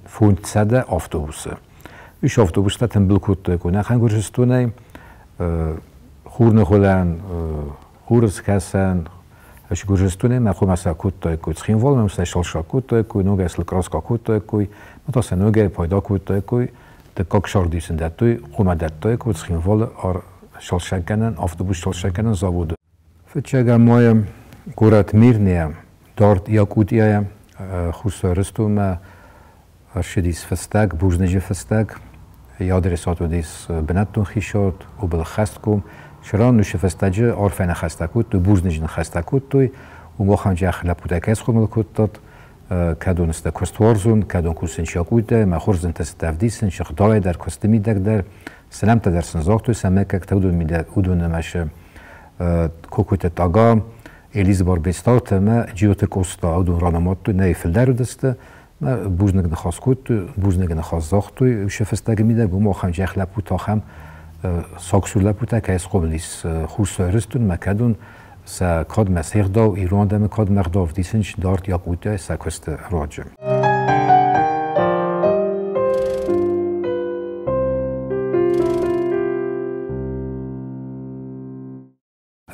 [SPEAKER 4] فوند سده آفتوبوسه. اوش آفتوبوسته تنبل کوت توی کوی نخن گرشستونه خور نخولن خورز کسن اش گرجستونه من خود مثلا کوت تای کوی تخین وال مثلا شالشا کوت تای کوی نوگه اصل کراسکا کوت تای کوی متاسا نوگه پایدا کوت تای کوی دکاک شاردیسن دت توی قوم دت تای کوی تخین وال آر شالشا کنن آفتوبوس شالشا کنن زاوده فتشه اگر مایم گورت میرنیم دارد یا کودیایم خوسته رستوم شدیس فستک بوزنجی فستک یاد رساتو دیس بنتون خیشاد و بالخست کم شران نوش فستاجه عرفنا خستکوت تو بوزنجن خستکوت توی و ما هم جه خلپودکس خو ملکوت داد کدون است کستوارزون کدون کوسن شاکوته ما خورزن تست تفدیسن شخدای در کستمی دک در سلام تا در سنزاق توی سمک که تودون میده اودون نماشه کوکوت تاگام الیز بار بیستارت ما جیوت کوستا اودون رانمات توی نیفل در دسته ما بوزنگ نخواست کوت بوزنگ نخواست زاخت توی شفستاگ میده و ما هم جه خلپوت هم ساکسولا پوتا که از قبلیس خوش رستون مکدون سا کاد مسیح داو ایران دم کاد مقداف دیسنش دارت یا قوته ساکست راجم.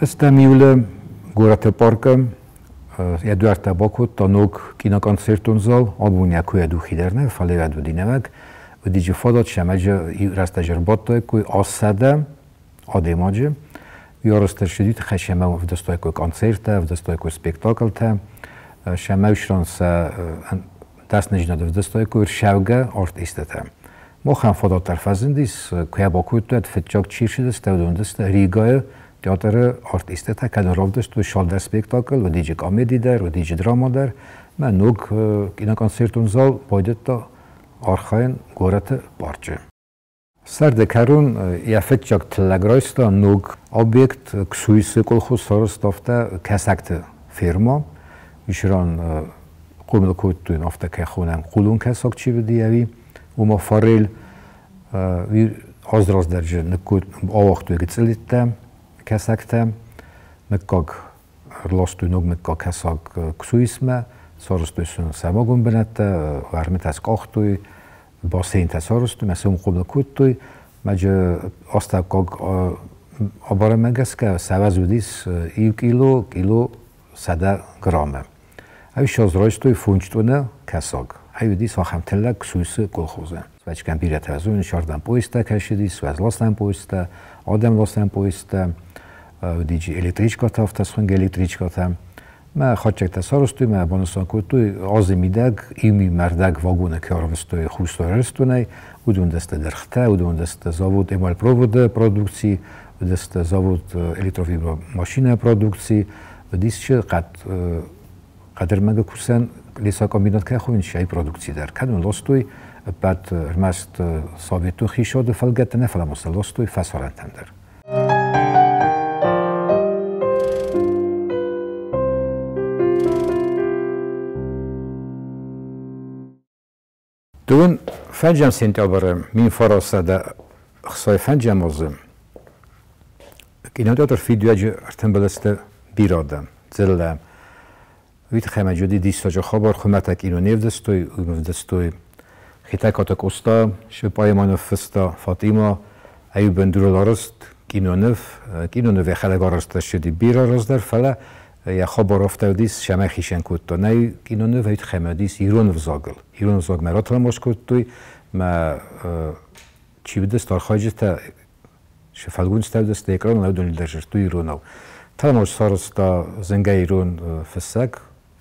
[SPEAKER 4] استمیول گورت پارکم یه دو ارتباطات تا نوک کینا کنسرتون زال آبون یکوی دو خیدرنه فعلی دو دینمک و دیجی فادات شماجه راست تجربات تا کوی آسده آدماجه یا راست شدید خشمه و دستای کوی کنسرت و دستای کوی سپکتاکل تا شماش رانس دست نجنده و دستای کوی شوگه آرتیسته تا ما خم فادات ترفزندیس کوی با کوی تو فتجاک چیر شده است و دست ریگای تئاتر آرتیسته تا کدوم راه دست و شال سپکتاکل و دیجی کمدی در و دیجی دراما در من نوک کینا کنسرتون زال باید تا آرخاین گورت پارچه. سردکرون یا فتجاک تلگرایستا نوگ آبیکت کسویس کلخوز سارستافته کسکت فرما ایشران قومل کوتون افته که خونن قولون کساک چی بدیوی و ما فاریل آزراز درجه نکود آوختوی گتسلیته کسکته نکاک رلاستوی نوگ نکاک کساک کسویسمه سارستوی سون سماگون بنته و ارمت از کاختوی باسین تسارستوی مثل اون قبل کودتوی مجه آستاکاگ آباره مگس که سوز ودیس کیلو 100 گرامه اوی شازرایستوی فونچتونه کساگ اوی دیس آخم تلک سویس کلخوزه و چکم بیرت از اون شاردن پویسته کشیدیس و از لاستن پویسته آدم لاستن پویسته و دیجی الکتریچکا تافته سخونگ الکتریچکا تام ما خاطر تسارستوی ما بانستان کوتوی آزمیدگ ایمی مردگ واگونه کاروستوی خوستوی رستونه ودون دست درخته ودون دست زاود ایمال پروود پرودکسی و دست زاود الکتروفیبر ماشین پرودکسی و دیس چه قدر مگه کوسن لیسا کامبینات که خوین شای پرودکسی در کدوم لاستوی بعد رمست ثابتو خیشاد فلگت نفلا مثلا لاستوی فسارنتن در دون فنجم سنتابرم مین فراسته ده خصای فنجم آزم اینو دادر فیدیو جو ارتن بلسته بیرادم زلم ویت خیمه جدی دیستا جا خبر خمتک اینو نیودستوی و مفدستوی خیتکاتک استا شپای مانو فستا فاطیما ایو بندورو لارست اینو نف خلقارست شدی بیرا راز در فلا یا خبر رفته دیس شما خیشن کودتا نه اینو نه وید خیمه دیس ایران وزاگل مرات رماش کودتوی ما چی بدست در خارج تا شفالگون استاد دست اکران نه دونی درجت تو ایرانو تماش سارستا زنگ ایران فسق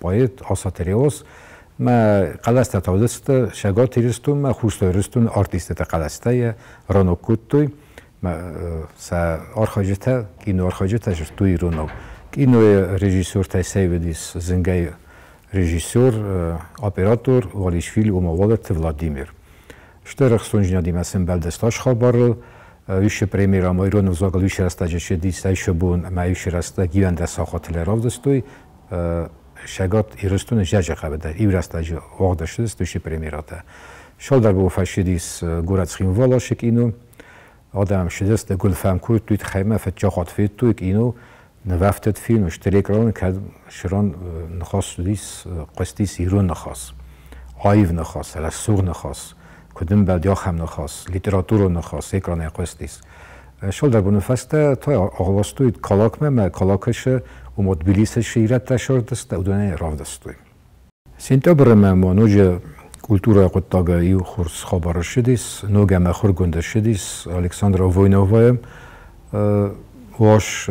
[SPEAKER 4] باید آساتریوس ما قلست تا دست شگار تیرستون ما خوشتای رستون آرتیست تا قلسته رانو کودتوی ما سا آرخاجته اینو آرخاجته جرت تو ایرانو اینو رژیسور تایسای بدیس زنگای rejissor, operator Valishvili Umovalet Vladimir. Штырых сунжня димасен белдесташ хабарыл, вище премьера майрон взагал вище растаджа шедис, айше бун ма вище раста гивенде сахатилер авдестой, шагат ирыстун жажа хабеда, иврастаджа вагдашдес вище премьерата. Шалдар бу фашидис гурацхим валашик ину, آدم شدست گل فهم کرد توی خیمه فتجاقات فید توی اینو نوفتت فین و اشتریک ران که شران نخواست دیس قصدیس ایران نخواست آیو نخواست هلا سوق نخواست کدوم بلدیا هم نخواست لیتراتور نخواست یک ران قصدیس شال در بونه فسته تا آغلاستوی کلاک مه کلاکش و مدبیلیسش شیرت تشاردست و دونه راو دستوی سنتبر ما نوجه Kultura qottaga iu khurs khabar shidis, noga ma khurgunda shidis, Aleksandra Vojnovaya, vash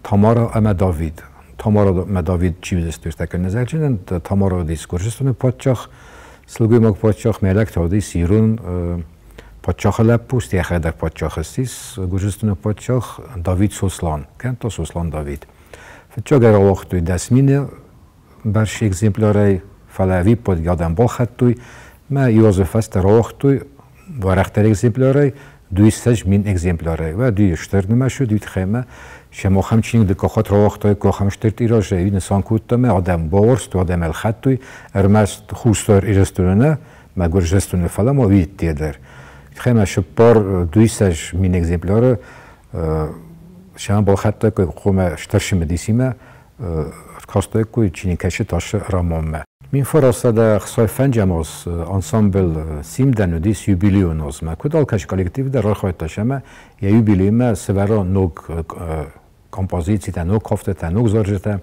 [SPEAKER 4] Tamara ama David. Tamara ma David çivdes tüstekil nezercinin, Tamara dis Gürcistan'ı patçaq, Sluguymak patçaq, melek tadis İran patçaqı lapust, yaxadak patçaqı sis, Gürcistan'ı patçaq, David Soslan, kenta Soslan David. Fetçagar avaqtu desmini, barş exemplarey فلاوی پد یادم با خطوی ما یوزف است راختوی و رختر اگزمپلاری 200 من اگزمپلاری و 200 نماشو 2 خیمه شما همچنین دکاخات راختوی که همشتر تیراژ این انسان کودتم آدم باورست و آدم الخطوی ارمست خوستار ایرستونه ما گرجستونه فلا ما وید تیدر خیمه شپار 200 من اگزمپلاری شما با خطوی که قوم شترش مدیسیمه کاستوی که چینی کشی تاش رامامه Min forastada xsay fencemoz ensemble simden dis jubileunoz ma kudal kash kollektiv der rakhaytashama ya jubileuma severa nog kompozitsita nog kofteta nog zorjeta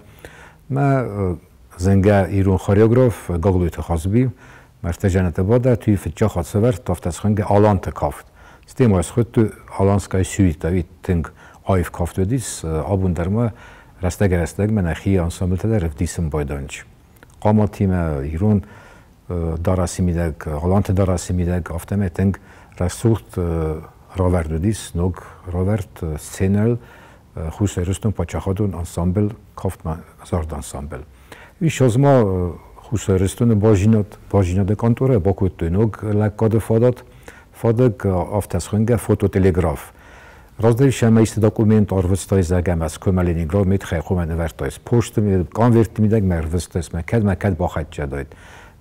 [SPEAKER 4] ma zenga irun choreograf gaglut khazbi martajanata boda tuy fitja khatsever toftas khange alante kaft stemos khut alanskay suita vitting ayf kaftedis abunderma rastag menaxi ensemble der rifdisim boydanch قامتیم ایران دراسی میدک، هلند دراسی میدک، افتادیم رسوخت راوردیس، نگ راورد سینل، خوش رستم پاچخادون انسامبل، کافت زارد انسامبل. ویش از ما خوش رستم باجینات کانتوره با کود نگ لکاد فادک افتادیم فوتو تلگراف. Раздельш амаист документ арвыстайз агамас көмәлиниград мит хайху мен вертайз пошт ми конверт мидаг мервыстайз макад бахат жадайд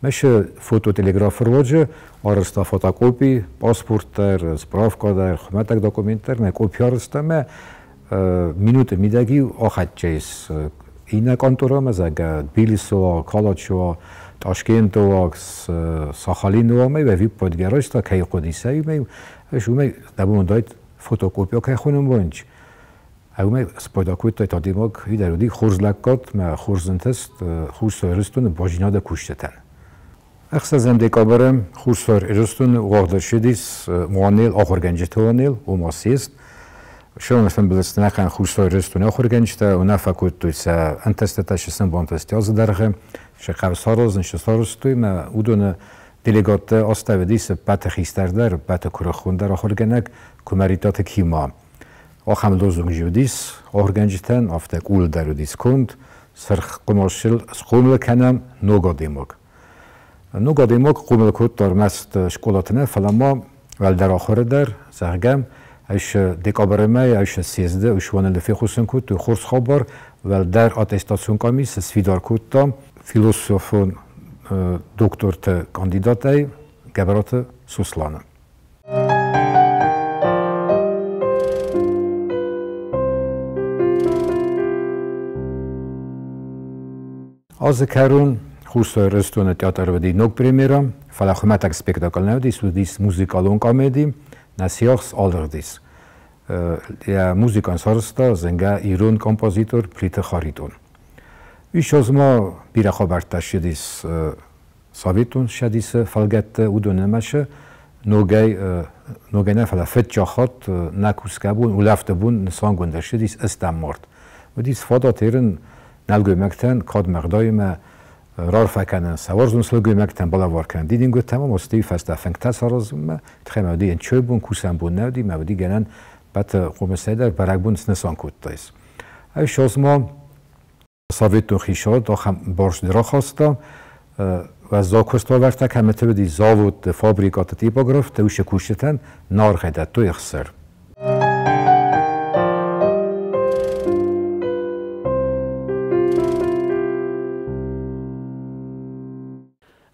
[SPEAKER 4] меше фототелеграф роҗа арыста фотокопий паспорттар справкадар хматак документтар ме копиярстаме минуты мидаги ахат җайс ина контора мазага Тбилисо Калачо Ташкентова Сахалинова ме ва вип подгараста кайқодисай ме шуме дабундайт فوتوکوپیا که خونم بانچ. اما سپایداکویت تا دیماگ ویدارودی خورزلکات ما خورزنتست خورسایرستون باجیناد کشتن. اخسازم دکابرم خورسایرستون واقع شدیس موانیل آخرگنجتوانیل و ماسیست. شما مثلا بلستنه کن خورسایرستون آخرگنجته و نفکوت تویس انتستتش سن بانتستیاز درخه شقاو ساروز نشستارستوی ما اودون دلیگات آستاودیس بات خیستردر بات کرخوندر آخرگنگ کمریتات کیما آخام لوزونگ جودیس آخرگنجتن آفتک اول درودیس کند سرخ قماشل قومل کنم نوگادیموگ قومل کود در مست شکلاتنه فلما ول در آخر در زرگم ایش دکابرمه ایش سیزده ایشوان لفی خوسن کود تو خورس خبر ول در آتستاسیون کامیس سفیدار کود تام فیلوسوفون دکتر ت کاندیداتی گبرات سوسلانه. از کارون خوشتر رستوران تئاتر و دی نوک پریمیرا فلاخمت اک سپکتاکل نودیس و دیس موزیکالون کامدی نسیاخس آلردیس. یا موزیکان سرستا زنگا ایران کمپوزیتور پلیت خاریتون. ویش از ما بیره خبرت شدیس ساویتون شدیس فلگت ودونه مشه نوگای نفلا فت جاخات نکوس کبون ولفت بون نسانگون در شدیس استمرد و دیس فاداتیرن نلگوی مکتن کاد مقدای ما رار فکنن سوارزون سلگوی مکتن بالا وار کن دیدیم گفت تمام استی فسته فنگتا سارازم ما تخیم اودی این چوی بون کوسم بون نودی مودی گنن بات قوم سیدر برگ بون نسان کود تایس ایش از ما ساویتون خیشاد آخم بارش درا خواستا و زاکوستا ورتا که متبدی زاوت فابریکات تیپوگراف توش کوشتن نار خیدت تو یخسر.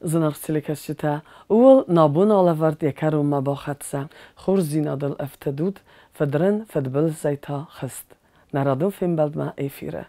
[SPEAKER 1] زنارسیلی کشیده اول نابون آلورد یکارو مباخدسه خورزی نادل افتدود فدرن فدبل زیتا خست نرادو فیلم بلد ما ایفیره.